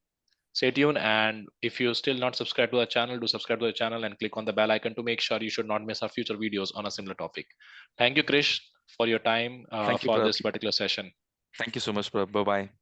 Stay tuned, and if you still not subscribed to the channel, do subscribe to the channel and click on the bell icon to make sure you should not miss our future videos on a similar topic. Thank you, Krish, for your time Thank you, for Prab. this particular session. Thank you so much, Prab. Bye bye.